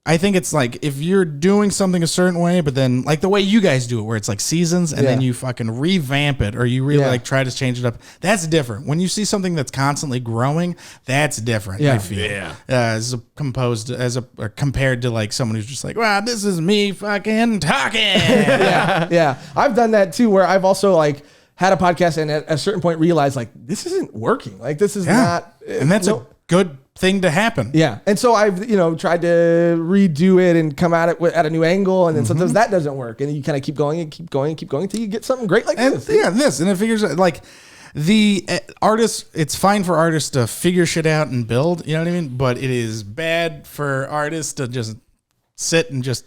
I think it's like if you're doing something a certain way, but then like the way you guys do it, where it's like seasons and then you fucking revamp it or you really try to change it up. That's different. When you see something that's constantly growing, that's different. I feel. Compared to like someone who's just like, wow, this is me fucking talking. Yeah. I've done that too, where I've also like had a podcast and at a certain point realized like this isn't working. Like this is not, and that's a good thing to happen. Yeah. And so I've, tried to redo it and come at it at a new angle. And then sometimes that doesn't work. And you kind of keep going and keep going and keep going until you get something great like this. Yeah, and it figures out like the artists, it's fine for artists to figure shit out and build, you know what I mean? But it is bad for artists to just sit and just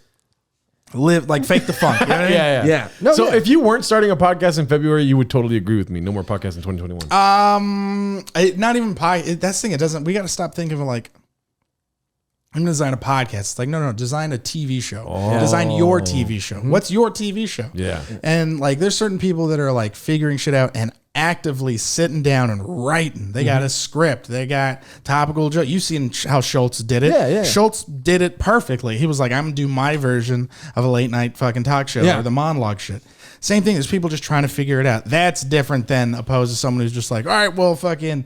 live like fake the funk. You know what I mean? Yeah. No, so if you weren't starting a podcast in February, you would totally agree with me. No more podcasts in 2021. Not even that's the thing. It doesn't. We got to stop thinking of like I'm gonna design a podcast. It's like no. Design a TV show. Design your TV show. What's your TV show? Yeah. And like there's certain people that are like figuring shit out and actively sitting down and writing. They got a script. They got topical jokes. You've seen how Schultz did it. Yeah. Schultz did it perfectly. He was like, I'm gonna do my version of a late night fucking talk show or the monologue shit. Same thing. There's people just trying to figure it out. That's different than opposed to someone who's just like, all right, well, fucking,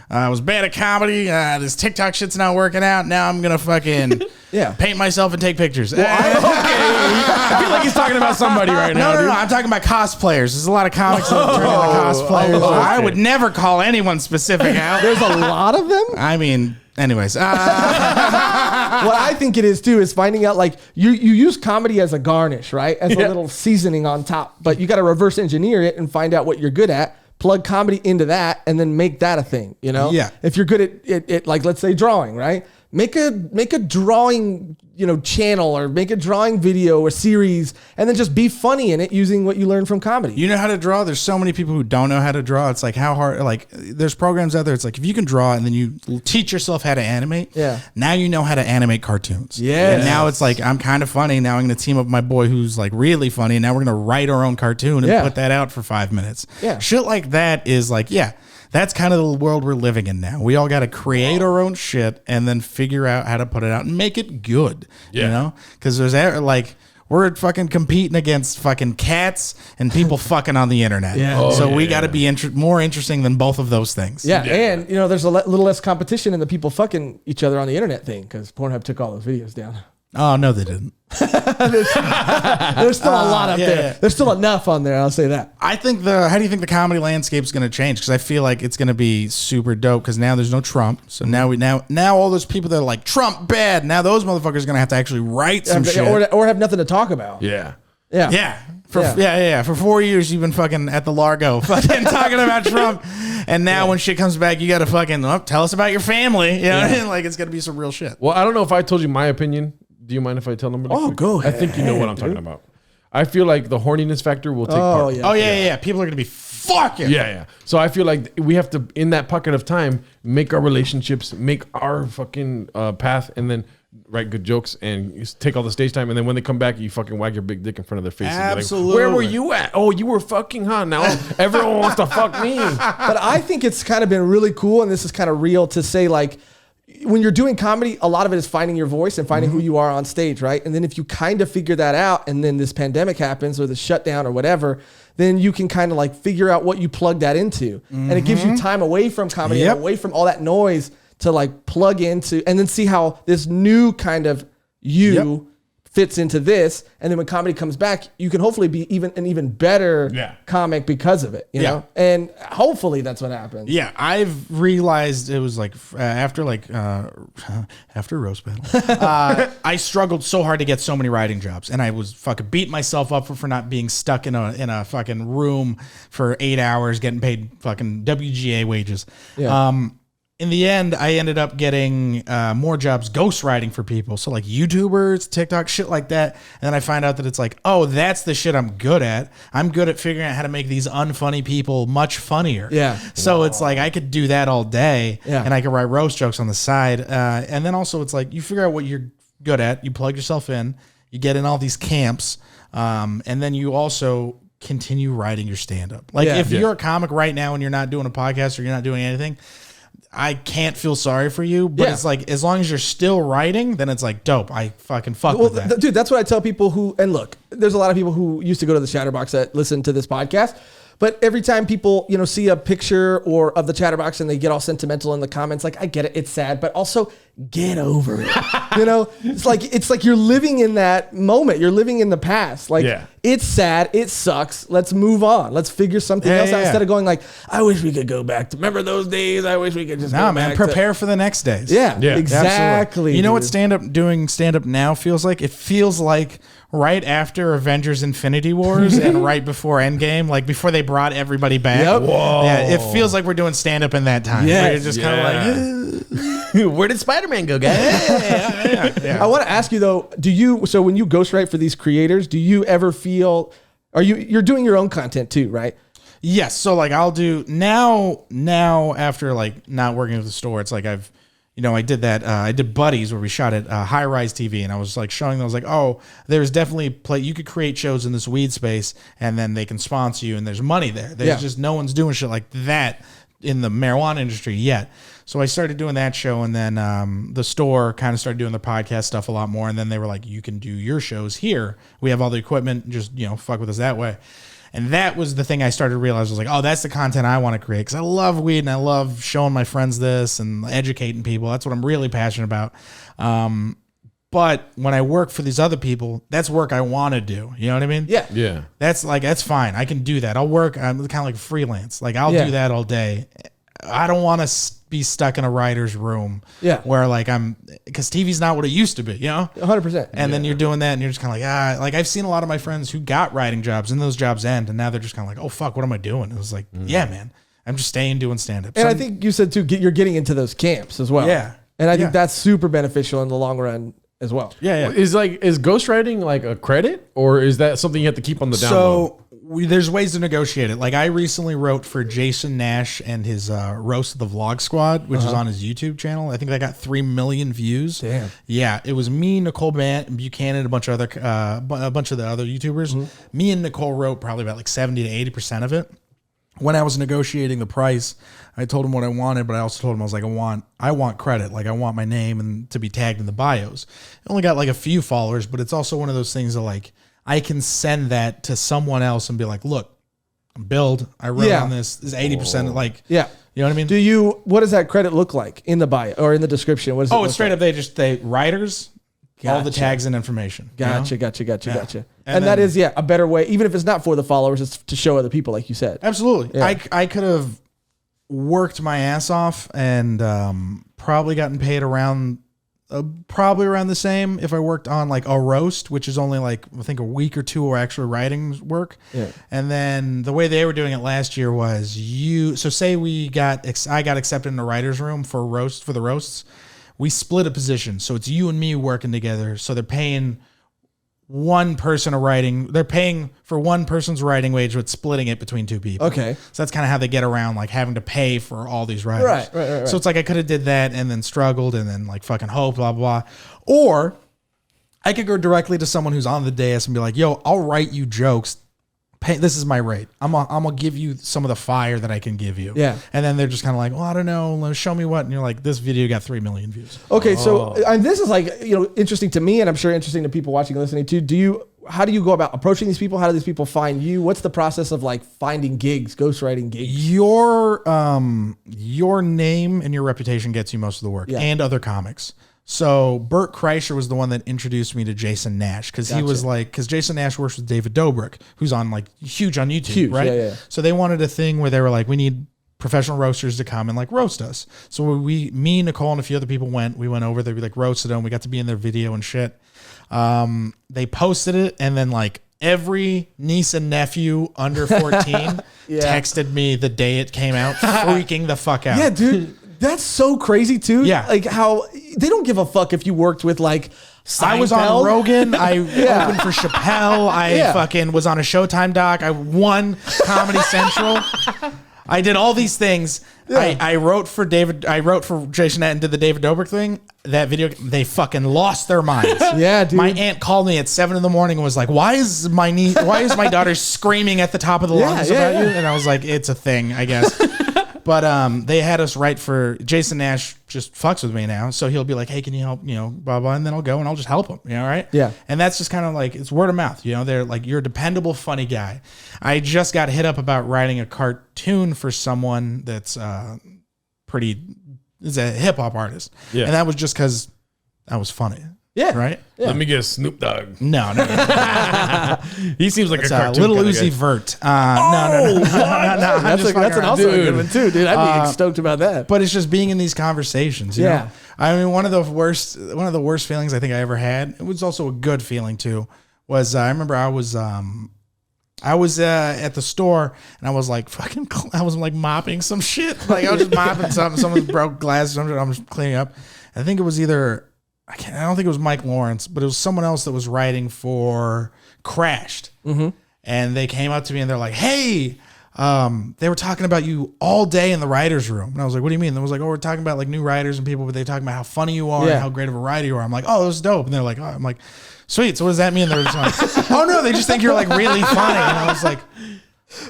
I was bad at comedy. This TikTok shit's not working out. Now I'm gonna fucking paint myself and take pictures. Okay. I feel like he's talking about somebody right now. No. I'm talking about cosplayers. There's a lot of comics that turn into cosplayers. Okay. I would never call anyone specific out. There's a lot of them. I mean, anyways. What I think it is too is finding out like you use comedy as a garnish, right? As a little seasoning on top, but you got to reverse engineer it and find out what you're good at. Plug comedy into that and then make that a thing, Yeah. If you're good at it, like let's say drawing, right? Make a drawing, channel or make a drawing video or series and then just be funny in it using what you learned from comedy. You know how to draw? There's so many people who don't know how to draw. It's like how hard, like there's programs out there. It's like if you can draw and then you teach yourself how to animate. Yeah. Now you know how to animate cartoons. Yeah. And now it's like, I'm kind of funny. Now I'm going to team up with my boy who's like really funny. And now we're going to write our own cartoon and put that out for 5 minutes. Yeah. Shit like that is like, that's kind of the world we're living in now. We all got to create our own shit and then figure out how to put it out and make it good. You know, because there's like We're fucking competing against fucking cats and people fucking on the internet. So we got to be more interesting than both of those things. Yeah, and there's a little less competition in the people fucking each other on the internet thing because Pornhub took all those videos down. Oh, no, they didn't. There's still a lot up there. Yeah. There's still enough on there. I'll say that. How do you think the comedy landscape is going to change? Because I feel like it's going to be super dope. Because now there's no Trump, so now all those people that are like Trump bad. Now those motherfuckers are going to have to actually write some shit or have nothing to talk about. Yeah. For 4 years you've been fucking at the Largo, fucking talking about Trump, and now when shit comes back, you got to fucking tell us about your family. You know what I mean? Like it's going to be some real shit. Well, I don't know if I told you my opinion. Do you mind if I tell them? Oh, go ahead. I think you know what I'm talking about. I feel like the horniness factor will take part. Yeah. Oh, yeah. People are going to be fucking. Yeah. So I feel like we have to, in that pocket of time, make our relationships, make our fucking path, and then write good jokes and take all the stage time. And then when they come back, you fucking wag your big dick in front of their face. Absolutely. Like, where were you at? Oh, you were fucking, huh? Now everyone wants to fuck me. But I think it's kind of been really cool, and this is kind of real to say, like, when you're doing comedy, a lot of it is finding your voice and finding who you are on stage, right? And then if you kind of figure that out and then this pandemic happens or the shutdown or whatever, then you can kind of like figure out what you plug that into. And it gives you time away from comedy and away from all that noise to like plug into and then see how this new kind of fits into this. And then when comedy comes back, you can hopefully be an even better comic because of it, you know? And hopefully that's what happens. Yeah, I've realized it was like after roast battle, I struggled so hard to get so many writing jobs, and I was fucking beating myself up for not being stuck in a fucking room for 8 hours getting paid fucking WGA wages. Yeah. In the end, I ended up getting more jobs ghostwriting for people. So like YouTubers, TikTok, shit like that. And then I find out that it's like, oh, that's the shit I'm good at. I'm good at figuring out how to make these unfunny people much funnier. Yeah. So it's like I could do that all day and I could write roast jokes on the side. And then also it's like you figure out what you're good at. You plug yourself in. You get in all these camps. And then you also continue writing your stand-up. Like if you're a comic right now and you're not doing a podcast or you're not doing anything, I can't feel sorry for you, but it's like, as long as you're still writing, then it's like, dope. I fucking fuck with that. Dude, that's what I tell people who, and look, there's a lot of people who used to go to the Chatterbox that listen to this podcast, but every time people, see a picture or of the Chatterbox and they get all sentimental in the comments, like, I get it, it's sad, but also get over it. It's like you're living in that moment. You're living in the past. Like, it's sad, it sucks. Let's move on. Let's figure something else out instead of going like, I wish we could go back to, remember those days? I wish we could just go back prepare for the next days. Yeah, exactly. Absolutely. You know what doing stand-up now feels like? It feels like right after Avengers Infinity Wars and right before Endgame, like before they brought everybody back. Yep. Whoa. Yeah, it feels like we're doing stand-up in that time. Yeah. You're just kind of like, where did Spider-Man go, guys? I want to ask you though, so when you ghostwrite for these creators, do you ever feel, you're doing your own content too, right? Yes. So like I'll do now after like not working with the store, it's like I did that. I did Buddies where we shot at High Rise TV, and I was like showing them. I was like, oh, there's definitely you could create shows in this weed space, and then they can sponsor you, and there's money there. There's just no one's doing shit like that in the marijuana industry yet. So I started doing that show, and then the store kind of started doing the podcast stuff a lot more, and then they were like, you can do your shows here. We have all the equipment. Just fuck with us that way. And that was the thing I started to realize. I was like, oh, that's the content I want to create, because I love weed and I love showing my friends this and educating people. That's what I'm really passionate about. But when I work for these other people, that's work I want to do. You know what I mean? Yeah. Yeah. That's fine. I can do that. I'll work. I'm kind of like freelance. Like I'll do that all day. I don't want to be stuck in a writer's room where like because TV's not what it used to be, 100%. And then you're doing that and you're just kind of like, like I've seen a lot of my friends who got writing jobs and those jobs end. And now they're just kind of like, oh, fuck, what am I doing? It was like, yeah, man, I'm just staying doing stand-up. And I think you said too, you're getting into those camps as well. Yeah. And I think that's super beneficial in the long run as well. Yeah. Is ghostwriting like a credit, or is that something you have to keep on the down low? There's ways to negotiate it. Like I recently wrote for Jason Nash and his roast of the Vlog Squad, which is on his YouTube channel. I think they got 3 million views. Damn. Yeah, it was me, Nicole Buchanan, a bunch of the other YouTubers. Me and Nicole wrote probably about like 70 to 80% of it. when I was negotiating the price, I told him what I wanted, but I also told him I was like, I want credit. Like I want my name and to be tagged in the bios. I only got like a few followers, but it's also one of those things that like I can send that to someone else and be like, look, I'm billed. I wrote on this. This is 80%. Like, yeah. You know what I mean? What does that credit look like in the bio or in the description? What is it? Oh, it's straight up. They writers, all the tags and information. Gotcha. And that is, a better way. Even if it's not for the followers, it's to show other people, like you said. Absolutely. Yeah. I could have worked my ass off and probably gotten paid around the same if I worked on like a roast, which is only like, I think a week or two of actual writing work. Yeah. And then the way they were doing it last year was say I got accepted in the writer's room for the roasts. We split a position. So it's you and me working together. So they're paying one person they're paying for one person's writing wage, but splitting it between two people. Okay. So that's kind of how they get around like having to pay for all these writers. Right. So it's like I could have did that and then struggled and then like fucking hope, blah, blah, blah. Or I could go directly to someone who's on the dais and be like, yo, I'll write you jokes. This is my rate. I'm gonna give you some of the fire that I can give you. Yeah. And then they're just kind of like, well, I don't know. Show me what. And you're like, this video got 3 million views. Okay. So and this is like, interesting to me and I'm sure interesting to people watching and listening too. How do you go about approaching these people? How do these people find you? What's the process of like finding gigs, ghostwriting gigs? Your name and your reputation gets you most of the work and other comics. So Bert Kreischer was the one that introduced me to Jason Nash because he was like, because Jason Nash works with David Dobrik, who's on like huge on YouTube, right? Yeah. So they wanted a thing where they were like, we need professional roasters to come and like roast us. So me, Nicole, and a few other people we went over there, we like roasted them. We got to be in their video and shit. They posted it and then like every niece and nephew under 14 texted me the day it came out, freaking the fuck out. Yeah, dude. That's so crazy too. Yeah. Like how they don't give a fuck if you worked with like Seinfeld. I was on Rogan. I opened for Chappelle. I fucking was on a Showtime doc. I won Comedy Central. I did all these things. Yeah. I wrote for Jason and did the David Dobrik thing. That video, they fucking lost their minds. Yeah, dude. My aunt called me at 7 a.m. and was like, why is my daughter screaming at the top of the lungs about you? And I was like, it's a thing, I guess. But they had us write for Jason Nash. Just fucks with me now, so he'll be like, "Hey, can you help?" Blah blah, and then I'll go and I'll just help him. Right? Yeah. And that's just kind of like it's word of mouth. They're like, "You're a dependable, funny guy." I just got hit up about writing a cartoon for someone that's is a hip hop artist, and that was just because I was funny. Yeah. Right? Yeah. Let me get Snoop Dogg. No. He seems like a cartoon Little Uzi Vert. No. That's also a good one too, dude. I'd be stoked about that. But it's just being in these conversations. You know? I mean, one of the worst feelings I think I ever had. It was also a good feeling too. Was I remember I was at the store and I was like I was like mopping some shit. Like I was just mopping something. Someone broke glass. I'm just cleaning up. I think it was either. I don't think it was Mike Lawrence, but it was someone else that was writing for Crashed. Mm-hmm. And they came up to me and they're like, hey, they were talking about you all day in the writer's room. And I was like, what do you mean? And they was like, oh, we're talking about like new writers and people, but they're talking about how funny you are and how great of a writer you are. I'm like, oh, that was dope. And they're like, oh, I'm like, sweet. So what does that mean? They're just like, oh no, they just think you're like really funny. And I was like,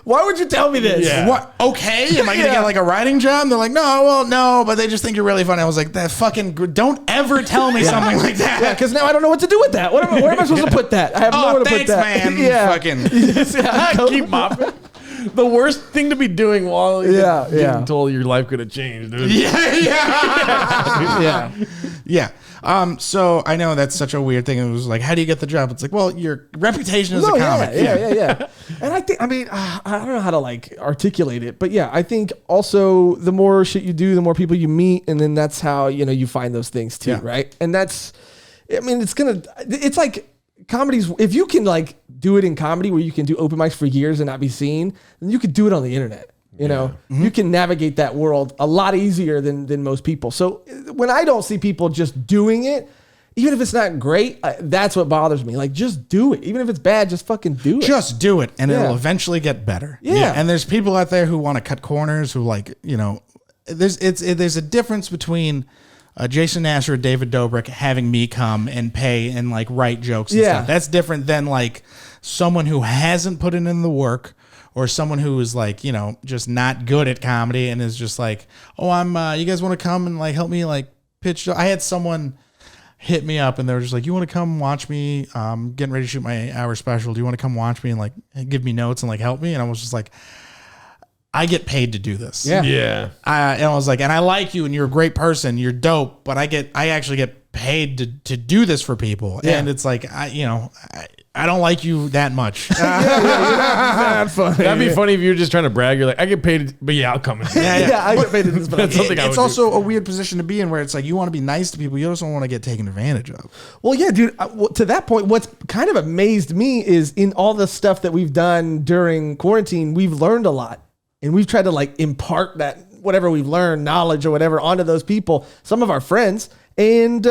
why would you tell me this? Yeah. What? Okay. Am I going to get like a writing job? And they're like, no, but they just think you're really funny. I was like, that fucking, don't ever tell me something like that. Yeah. Cause now I don't know what to do with that. Where am I supposed to put that? I have nowhere to put that. Man. Yeah. Fucking keep mopping. The worst thing to be doing while you're getting told your life could have changed, dude. Yeah. So I know that's such a weird thing. It was like, how do you get the job? It's like, well, your reputation as a comic. Yeah. And I think, I don't know how to like articulate it, but I think also the more shit you do, the more people you meet, and then that's how, you find those things too, right? And that's, it's like comedies, if you can like do it in comedy where you can do open mics for years and not be seen, then you could do it on the internet. You can navigate that world a lot easier than most people. So when I don't see people just doing it, even if it's not great, that's what bothers me. Like, just do it. Even if it's bad, just fucking do it. Just do it, and it'll eventually get better. Yeah. And there's people out there who want to cut corners, who like, there's a difference between Jason Nash or David Dobrik having me come and pay and like write jokes and stuff. That's different than like someone who hasn't put in the work, or someone who is like, you know, just not good at comedy and is just like, oh, you guys want to come and like help me like pitch? I had someone hit me up and they were just like, you want to come watch me? Getting ready to shoot my hour special. Do you want to come watch me and like give me notes and like help me? And I was just like, I get paid to do this. Yeah. And I was like, and I like you and you're a great person. You're dope, but I actually get paid to do this for people. Yeah. And it's like, I don't like you that much. That's funny. That'd be funny if you were just trying to brag. You're like, I get paid, but yeah, I'll come in. Yeah, I get paid to this. That's something I would It's also a weird position to be in where it's like you want to be nice to people. You also don't want to get taken advantage of. Well, yeah, dude. To that point, what's kind of amazed me is in all the stuff that we've done during quarantine, we've learned a lot. And we've tried to like impart that whatever we've learned, knowledge or whatever, onto those people, some of our friends. And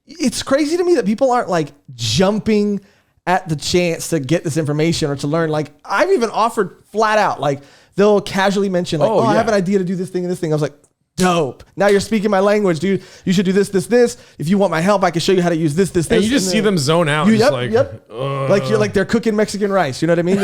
it's crazy to me that people aren't like jumping at the chance to get this information or to learn. Like I've even offered flat out, like they'll casually mention like, I have an idea to do this thing and this thing. I was like, dope. Now you're speaking my language, dude. You should do this. If you want my help, I can show you how to use this. And you just see them zone out. Like you're like they're cooking Mexican rice. You know what I mean?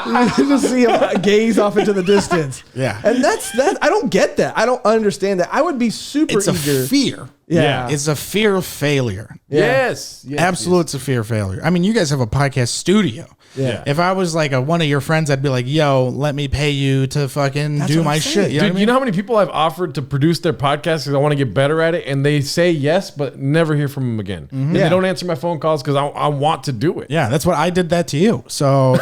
You just see them gaze off into the distance. Yeah. And that's I don't get that. I don't understand that. I would be super eager. It's a fear. Yeah. It's a fear of failure. Yes. Absolute. It's a fear of failure. I mean, you guys have a podcast studio. Yeah. If I was like one of your friends, I'd be like, yo, let me pay you to fucking do my shit. You know, you know how many people I've offered to produce their podcast because I want to get better at it, and they say yes, but never hear from them again. And they don't answer my phone calls because I want to do it. Yeah, that's what I did that to you. So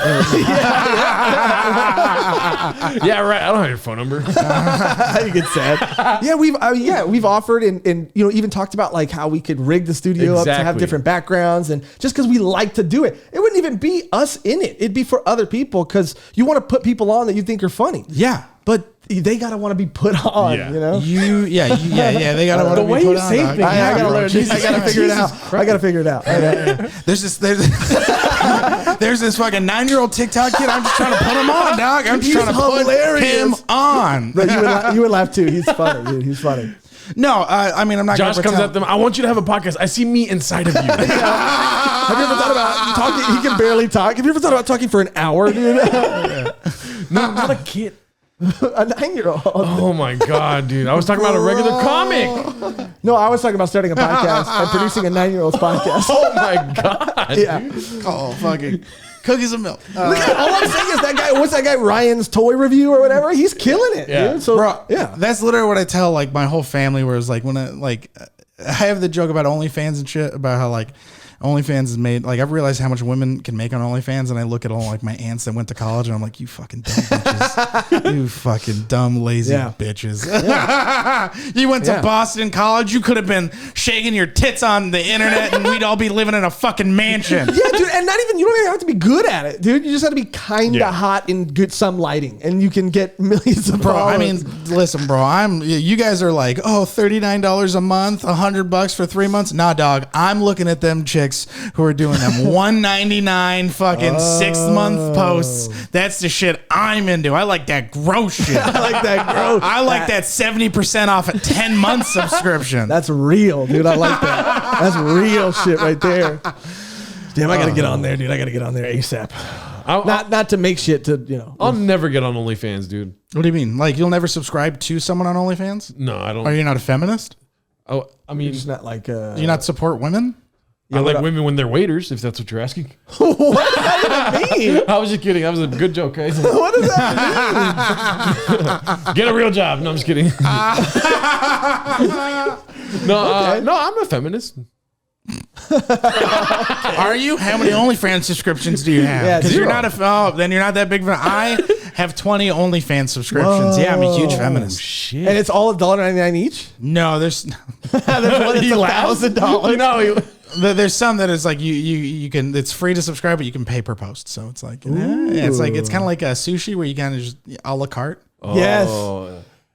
yeah, right. I don't have your phone number. You get sad. Yeah, we've offered and you know even talked about like how we could rig the studio up to have different backgrounds, and just because we like to do it, it wouldn't even be us in it. It'd be for other people because you want to put people on that you think are funny. Yeah, but they gotta want to be put on. Yeah. You know. They gotta want to be put on. I gotta learn. I gotta figure it out. I gotta figure it out. There's this 9-year-old TikTok kid. I'm just trying to put him on, dog. I'm just trying to put him on. But you would laugh too. He's funny, dude. He's funny. No, I mean, I'm not. Josh comes at them. I want you to have a podcast. I see me inside of you. Have you ever thought about talking? He can barely talk. Have you ever thought about talking for an hour, dude? No, not a kid. A 9-year-old. Oh my god, dude! I was talking about a regular comic. No, I was talking about starting a podcast and producing a 9-year-old's podcast. Oh my god! Yeah. Oh, fucking cookies and milk. All I'm saying is that guy. What's that guy? Ryan's toy review or whatever. He's killing it, dude. So, bro, yeah, that's literally what I tell like my whole family. Where it's like when I have the joke about OnlyFans and shit about how like OnlyFans is made. Like I've realized how much women can make on OnlyFans, and I look at all like my aunts that went to college, and I'm like, you fucking dumb bitches, you fucking dumb lazy bitches. Yeah. You went to Boston College. You could have been shaking your tits on the internet, and we'd all be living in a fucking mansion. Yeah, dude, and not even you don't even have to be good at it, dude. You just have to be kind of hot in good some lighting, and you can get millions of followers. I mean, listen, bro. You guys are like, oh, $39 a month, $100 for 3 months. Nah, dog. I'm looking at them chicks who are doing them $199 fucking 6-month posts. That's the shit I'm into. I like that gross shit. I like that 70% off a 10-month subscription. That's real, dude. I like that. That's real shit right there. Damn, I gotta get on there, dude. I gotta get on there ASAP. Not to make shit to, you know. I'll never get on OnlyFans, dude. What do you mean? Like you'll never subscribe to someone on OnlyFans? No, I don't. Are you not a feminist? Oh, I mean, You're just not like. You not support women? I like women when they're waiters, if that's what you're asking. What does that mean? I was just kidding. That was a good joke, guys. What does that mean? Get a real job. No, I'm just kidding. No, I'm a feminist. Are you? How many OnlyFans subscriptions do you have? Because you're not then you're not that big of an. I have 20 OnlyFans subscriptions. Whoa. Yeah, I'm a huge feminist. Shit. And it's all $1.99 each? No, there's one that's $1,000. No, there's some that is like you can. It's free to subscribe, but you can pay per post. So it's like it's kind of like a sushi where you kind of just a la carte. Oh. Yes.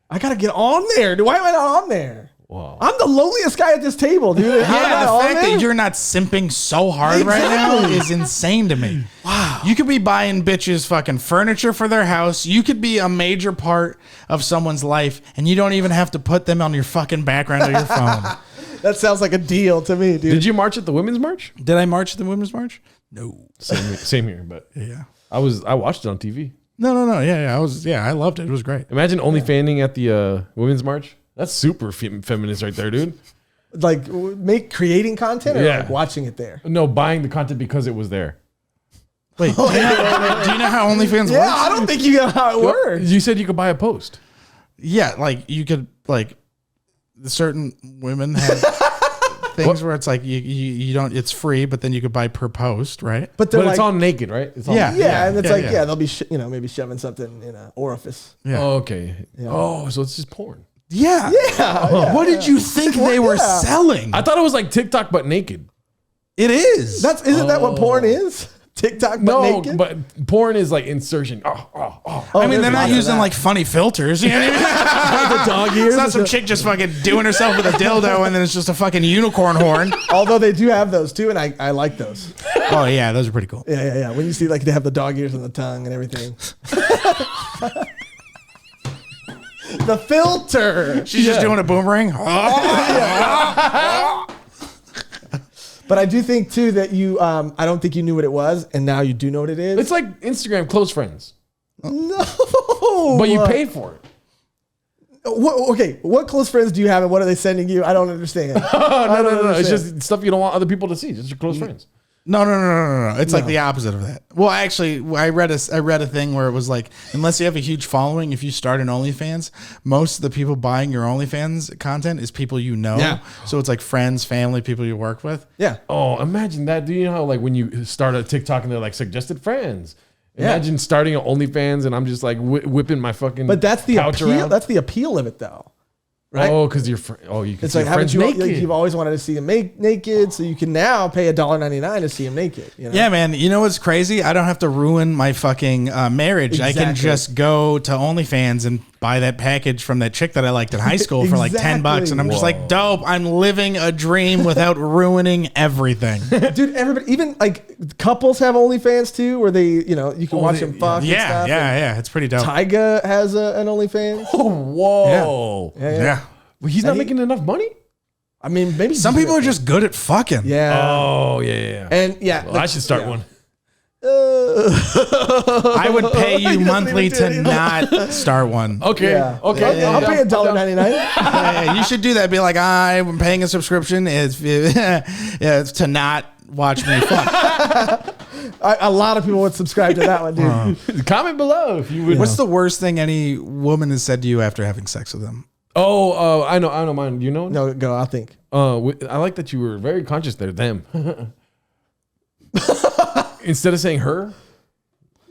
I gotta get on there. Why am I not on there? Wow. I'm the loneliest guy at this table, dude. Yeah, the fact that you're not simping so hard right now is insane to me. Wow. You could be buying bitches fucking furniture for their house. You could be a major part of someone's life, and you don't even have to put them on your fucking background of your phone. That sounds like a deal to me, dude. Did you march at the women's march? Did I march at the women's march? No. Same here, but Yeah. I watched it on TV. No. Yeah, I loved it. It was great. Imagine only fanning at the women's march. That's super feminist right there, dude. Like creating content or Yeah. like watching it there? No, buying the content because it was there. Wait, do you know how OnlyFans Yeah, works? I don't think you know how it works. You said you could buy a post. Yeah, like you could like certain women have things where it's like you don't, it's free, but then you could buy per post, right? But But they're it's like, all naked, right? It's all Yeah. and it's like, yeah. they'll be, maybe shoving something in an orifice. Yeah. Oh, okay. Oh, so it's just porn. Yeah. What did you think they were selling? I thought it was like TikTok but naked. It is. Isn't that what porn is? TikTok, but No, naked? but porn is like insertion. Oh. I mean, there's they're not lots of using that. like funny filters. You know what I mean? The dog ears. It's not some chick just fucking doing herself with a dildo and then it's just a fucking unicorn horn. Although they do have those too, and I like those. Oh yeah, those are pretty cool. Yeah. When you see like they have the dog ears on the tongue and everything. The filter. She's just doing a boomerang. But I do think too that you, I don't think you knew what it was, and now you do know what it is. It's like Instagram close friends, No. but you pay for it. What close friends do you have, and what are they sending you? I don't understand. No. It's just stuff you don't want other people to see. Just your close friends. No. It's like the opposite of that. Well, actually, I read a thing where it was like, unless you have a huge following, if you start an OnlyFans, most of the people buying your OnlyFans content is people you know. Yeah. So it's like friends, family, people you work with. Yeah. Oh, imagine that. Do you know how like when you start a TikTok and they're like suggested friends? Imagine starting an OnlyFans and I'm just like whipping my fucking. But that's the couch appeal. around. That's the appeal of it, though. Right? Oh, because you can It's see like, your friends haven't you? naked. Like, you've always wanted to see them naked, so you can now pay $1.99 to see them naked. You know? Yeah, man. You know what's crazy? I don't have to ruin my fucking marriage. I can Exactly. just go to OnlyFans and buy that package from that chick that I liked in high school for like $10, and I'm just like, dope. I'm living a dream without ruining everything. Dude, everybody, even like couples have OnlyFans too, where they, you can watch them fuck. and Yeah, stuff. yeah. It's pretty dope. Tyga has an OnlyFans. Oh, whoa. Yeah. Well, he's not making enough money? I mean, maybe Some people are just good at fucking. Yeah. Oh, yeah. And yeah, Well, I should start one. I would pay He you doesn't monthly even do to it. not start one. Okay. Yeah. Okay. I'll pay $1.99. Yeah, you should do that. Be like, I'm paying a subscription is to not watch me fuck. A lot of people would subscribe to that one, dude. Comment below if you would. What's the worst thing any woman has said to you after having sex with them? Oh, I know mine. You know? No, go. I'll think. I like that you were very conscious there. Them. Instead of saying her.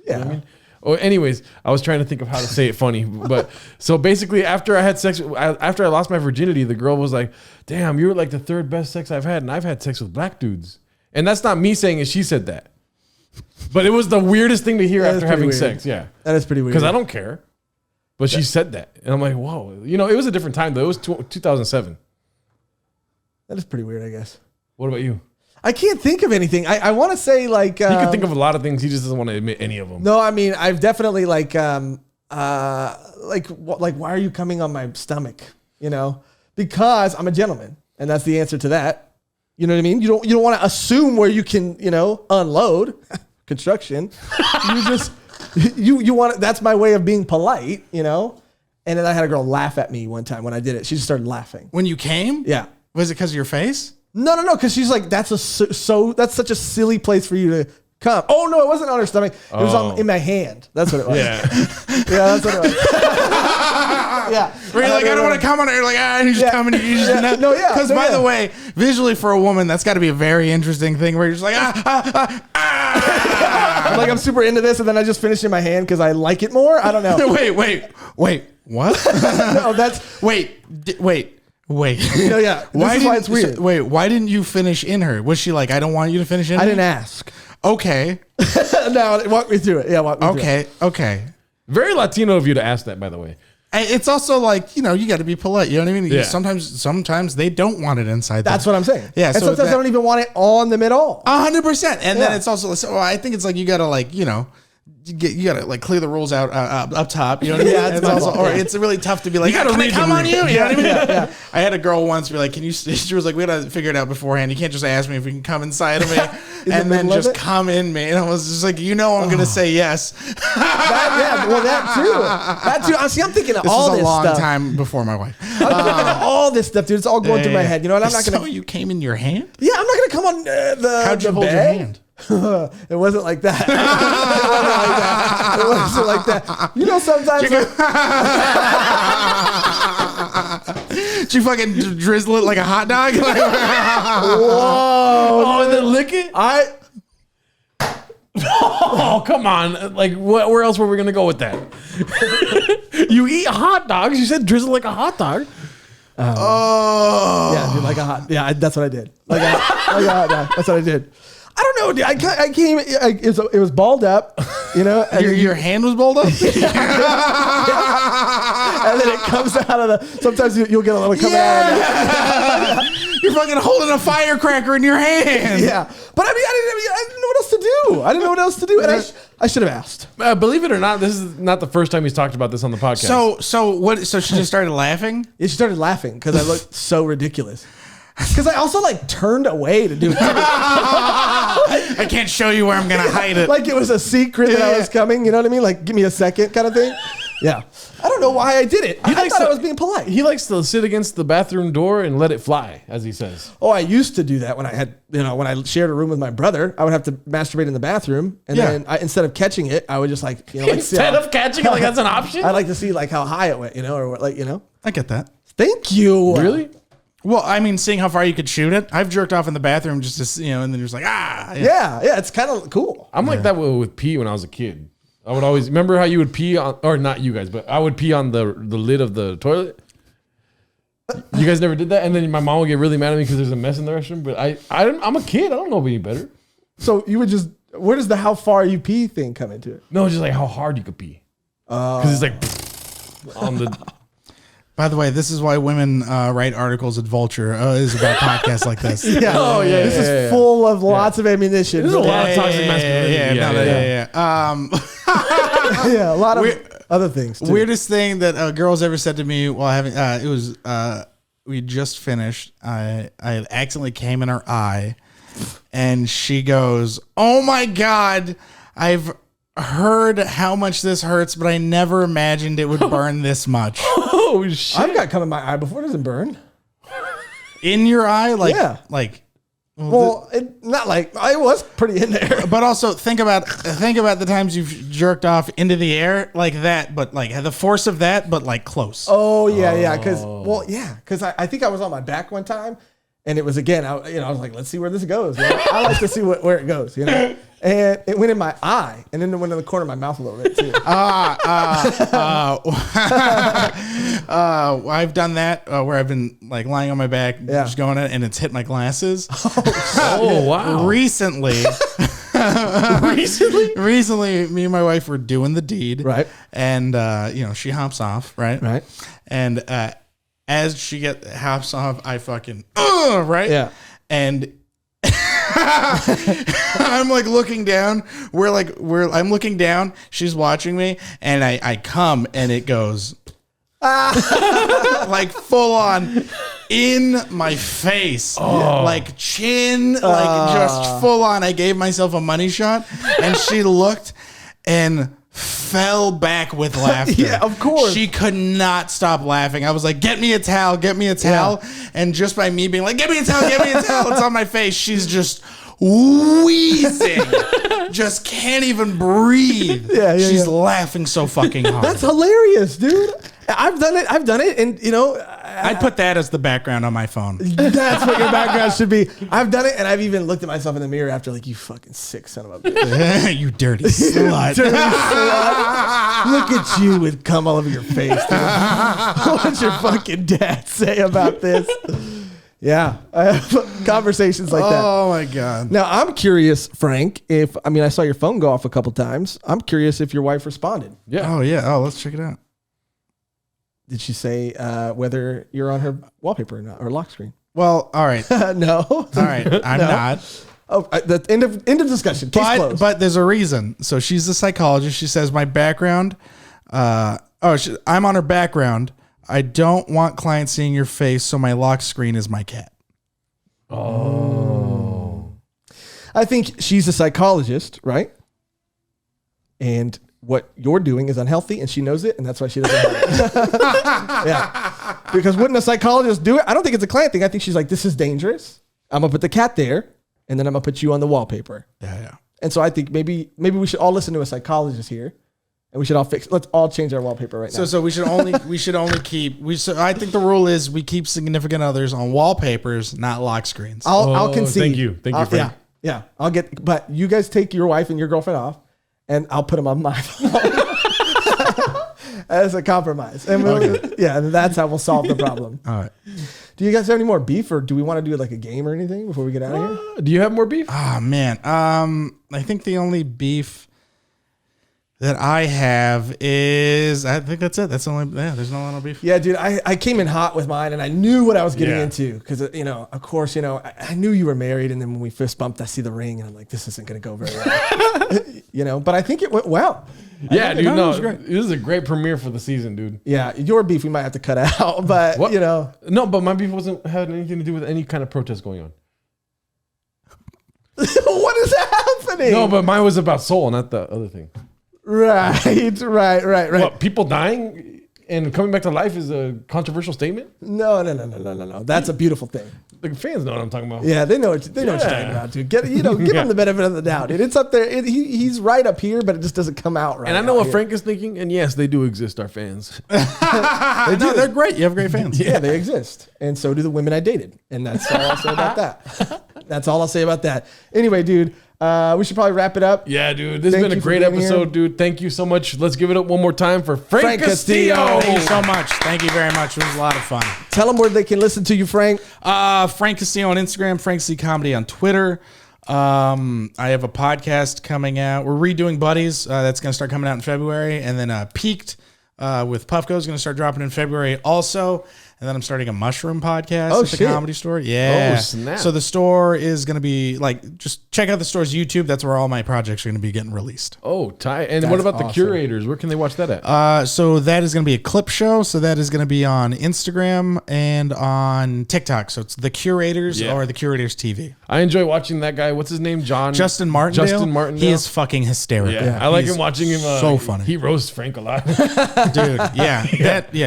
Yeah. You know what I mean? Oh, anyways, I was trying to think of how to say it funny, but so basically, after I lost my virginity, the girl was like, "Damn, you were like the third best sex I've had, and I've had sex with black dudes." And that's not me saying it; she said that. But it was the weirdest thing to hear That is after pretty having weird. sex. Yeah, That is pretty weird. because I don't care. But she said that, and I'm like, "Whoa!" It was a different time though. It was 2007. That is pretty weird, I guess. What about you? I can't think of anything. I want to say like He can think of a lot of things. He just doesn't want to admit any of them. No, I mean I've definitely like why are you coming on my stomach? Because I'm a gentleman, and that's the answer to that. You know what I mean? You don't want to assume where you can unload construction. You just you want that's my way of being polite. And then I had a girl laugh at me one time when I did it. She just started laughing. When you came? Yeah. Was it because of your face? No, because she's like, that's such a silly place for you to come. Oh no, it wasn't on her stomach. It was in my hand. That's what it was. Yeah. Yeah, that's what it was. Yeah. Where you're like, I don't want to come on it. You're like, you just come and you just No, yeah. Because by the way, visually for a woman, that's got to be a very interesting thing where you're just like, Like I'm super into this, and then I just finish in my hand because I like it more. I don't know. Wait. What? No, that's Wait. no, yeah. This is why it's weird. Why didn't you finish in her? Was she like, I don't want you to finish in I her? didn't ask. Okay. No, walk me through it. Yeah, walk me through it. Okay. Very Latino of you to ask that, by the way. It's also like, you got to be polite. You know what I mean? Yeah. Sometimes they don't want it inside. That's what I'm saying. Yeah, And so sometimes I don't even want it on them at all. 100%. And then Yeah. it's also, so I think it's like, you got to like, you gotta like clear the rules out up top. You know what I mean? Yeah, it's also, or it's really tough to be like, You gotta can I read come the on you? rules. You know what I mean? Yeah. I had a girl once be like, can you? She was like, we gotta figure it out beforehand. You can't just ask me if we can come inside of me and then middle of just it? come in me. And I was just like, I'm gonna say yes. That too. See, I'm thinking of This all was a this long stuff. time before my wife. I'm thinking of all this stuff, dude. It's all going through my head. You know what? I'm not gonna. So you came in your hand? Yeah, I'm not gonna come on the. How'd you the hold your bed. hand? It wasn't like that. It wasn't like that. You know, sometimes. Did you fucking drizzle it like a hot dog? Whoa! Oh, and then lick it? Oh, come on. Like, where else were we going to go with that? You eat hot dogs. You said drizzle like a hot dog. Oh. Yeah, dude, like a hot. Yeah, that's what I did. Like a hot dog. That's what I did. I don't know, dude. I came. It was balled up, you know. And Your hand was balled up? and then it comes out of the. Sometimes you'll get a little coming out. You're fucking holding a firecracker in your hand. Yeah, but I didn't know what else to do. I didn't know what else to do, and I should have asked. Believe it or not, this is not the first time he's talked about this on the podcast. So she just started laughing? Yeah, she started laughing because I looked so ridiculous. Because I also like turned away to do it. I can't show you where I'm gonna hide it. Like it was a secret that I was coming. You know what I mean? Like give me a second kind of thing. Yeah. I don't know why I did it. I thought I was being polite. He likes to sit against the bathroom door and let it fly, as he says. Oh, I used to do that when I had, when I shared a room with my brother. I would have to masturbate in the bathroom, and then instead of catching it, I would just like, Instead of catching it, like that's an option. I like to see like how high it went, or like, I get that. Thank you. Really? Well, I mean, seeing how far you could shoot it. I've jerked off in the bathroom just to, and then you're just like, Yeah, it's kind of cool. I'm like that with pee when I was a kid. I would always remember how you would pee on, or not you guys, but I would pee on the lid of the toilet. You guys never did that, and then my mom would get really mad at me because there's a mess in the restroom. But I'm a kid. I don't know any better. So you would just, where does the how far you pee thing come into it? No, just like how hard you could pee. Because it's like on the. By the way, this is why women write articles at Vulture is about podcasts like this. Yeah. Oh, yeah, This yeah, is yeah. full of lots of ammunition. There's a lot of toxic masculinity. Yeah. Yeah, a lot of other things too. Weirdest thing that a girl's ever said to me while having it was we just finished. I accidentally came in her eye, and she goes, "Oh my God, I've heard how much this hurts, but I never imagined it would burn this much." Oh shit! I've got cum in my eye before. It doesn't burn. In your eye, like Yeah. like. Well, not like I was pretty in there. But also think about the times you've jerked off into the air like that, but like the force of that, but like close. Oh yeah, because I think I was on my back one time, and it was again. I was like, let's see where this goes. I like to see where it goes, and it went in my eye, and then it went in the corner of my mouth a little bit too. I've done that where I've been like lying on my back, just going in, and it's hit my glasses. Oh wow! Recently, me and my wife were doing the deed, Right. And she hops off, right, and as she hops off, I fucking right, Yeah. and I'm like looking down. I'm looking down. She's watching me, and I come, and it goes like full on in my face, like chin, like just full on. I gave myself a money shot, and she looked and fell back with laughter. Yeah, of course. She could not stop laughing. I was like, "Get me a towel, get me a towel." Yeah. And just by me being like, "Get me a towel, get me a towel," it's on my face. She's just wheezing. Just can't even breathe. She's laughing so fucking hard. That's hilarious, dude. I've done it, and I'd put that as the background on my phone. that's what your background should be. I've done it, and I've even looked at myself in the mirror after, like, you fucking sick son of a bitch. You dirty slut. Dirty slut. Look at you with cum all over your face, dude. What's your fucking dad say about this? Yeah, I have conversations like that. Oh my God. Now, I'm curious, Frank, I saw your phone go off a couple times. I'm curious if your wife responded. Yeah. Oh yeah. Oh, let's check it out. Did she say whether you're on her wallpaper or not, or lock screen? Well, all right. No. All right. I'm not. Oh, the end of discussion. Case closed. But there's a reason. So she's a psychologist. She says my background. I'm on her background. I don't want clients seeing your face, so my lock screen is my cat. Oh. I think she's a psychologist, right? And what you're doing is unhealthy, and she knows it, and that's why she doesn't have it. Yeah. Because wouldn't a psychologist do it? I don't think it's a client thing. I think she's like, this is dangerous. I'm going to put the cat there, and then I'm going to put you on the wallpaper. Yeah. And so I think maybe we should all listen to a psychologist here, and we should all let's all change our wallpaper right now. So we should only keep I think the rule is we keep significant others on wallpapers, not lock screens. I'll concede. Thank you, Frank. Yeah. But you guys take your wife and your girlfriend off, and I'll put them on my phone as a compromise. And that's how we'll solve the problem. All right. Do you guys have any more beef, or do we want to do like a game or anything before we get out of here? Do you have more beef? Oh man. I think the only beef that I have is, I think that's it. That's there's no lot of beef. Yeah, dude, I came in hot with mine, and I knew what I was getting into because, of course, I knew you were married, and then when we fist bumped, I see the ring, and I'm like, this isn't going to go very well. But I think it went well. Yeah, dude, no, this is a great premiere for the season, dude. Yeah, your beef we might have to cut out, but, What? No, but my beef had anything to do with any kind of protest going on. What is happening? No, but mine was about soul, not the other thing. Right. What, people dying and coming back to life is a controversial statement? No. That's a beautiful thing. The fans know what I'm talking about. Yeah, they know what you're talking about, dude. Give him the benefit of the doubt, dude. It's up there. He's right up here, but it just doesn't come out right. And I know what Frank is thinking, and yes, they do exist, our fans. They're great. You have great fans. Yeah, they exist. And so do the women I dated. And that's all I'll say about that. That's all I'll say about that. Anyway, dude, we should probably wrap it up. Yeah, dude. This has been a great episode, dude. Thank you so much. Let's give it up one more time for Frank Castillo. Thank you so much. Thank you very much. It was a lot of fun. Tell them where they can listen to you, Frank. Frank Castillo on Instagram, Frank C Comedy on Twitter. I have a podcast coming out. We're redoing Buddies. That's going to start coming out in February. And then Peaked with Puffco is going to start dropping in February also. And then I'm starting a mushroom podcast at the Comedy Store. Yeah. Oh, snap. So the store is going to be just check out the store's YouTube. That's where all my projects are going to be getting released. Oh, tight. And what about the curators? Where can they watch that at? So that is going to be a clip show. So that is going to be on Instagram and on TikTok. So it's The Curators or The Curators TV. I enjoy watching that guy. What's his name? Justin Martindale. He is fucking hysterical. Yeah. I like him watching him. So funny. He roasts Frank a lot. Dude, yeah.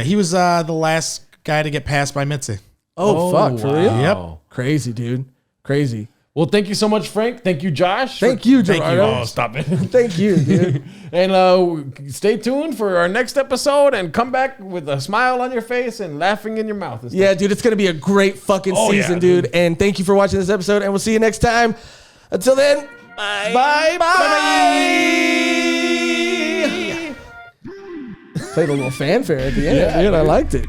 He was the last guy to get passed by Mitzi. Oh, fuck. For real? Yep. Crazy, dude. Crazy. Well, thank you so much, Frank. Thank you, Josh. Thank you, Gerardo. Oh, stop it. Thank you, dude. And stay tuned for our next episode and come back with a smile on your face and laughing in your mouth. Yeah, dude, it's going to be a great fucking season, dude. And thank you for watching this episode, and we'll see you next time. Until then, bye. Bye. Played a little fanfare at the end, dude. I liked it.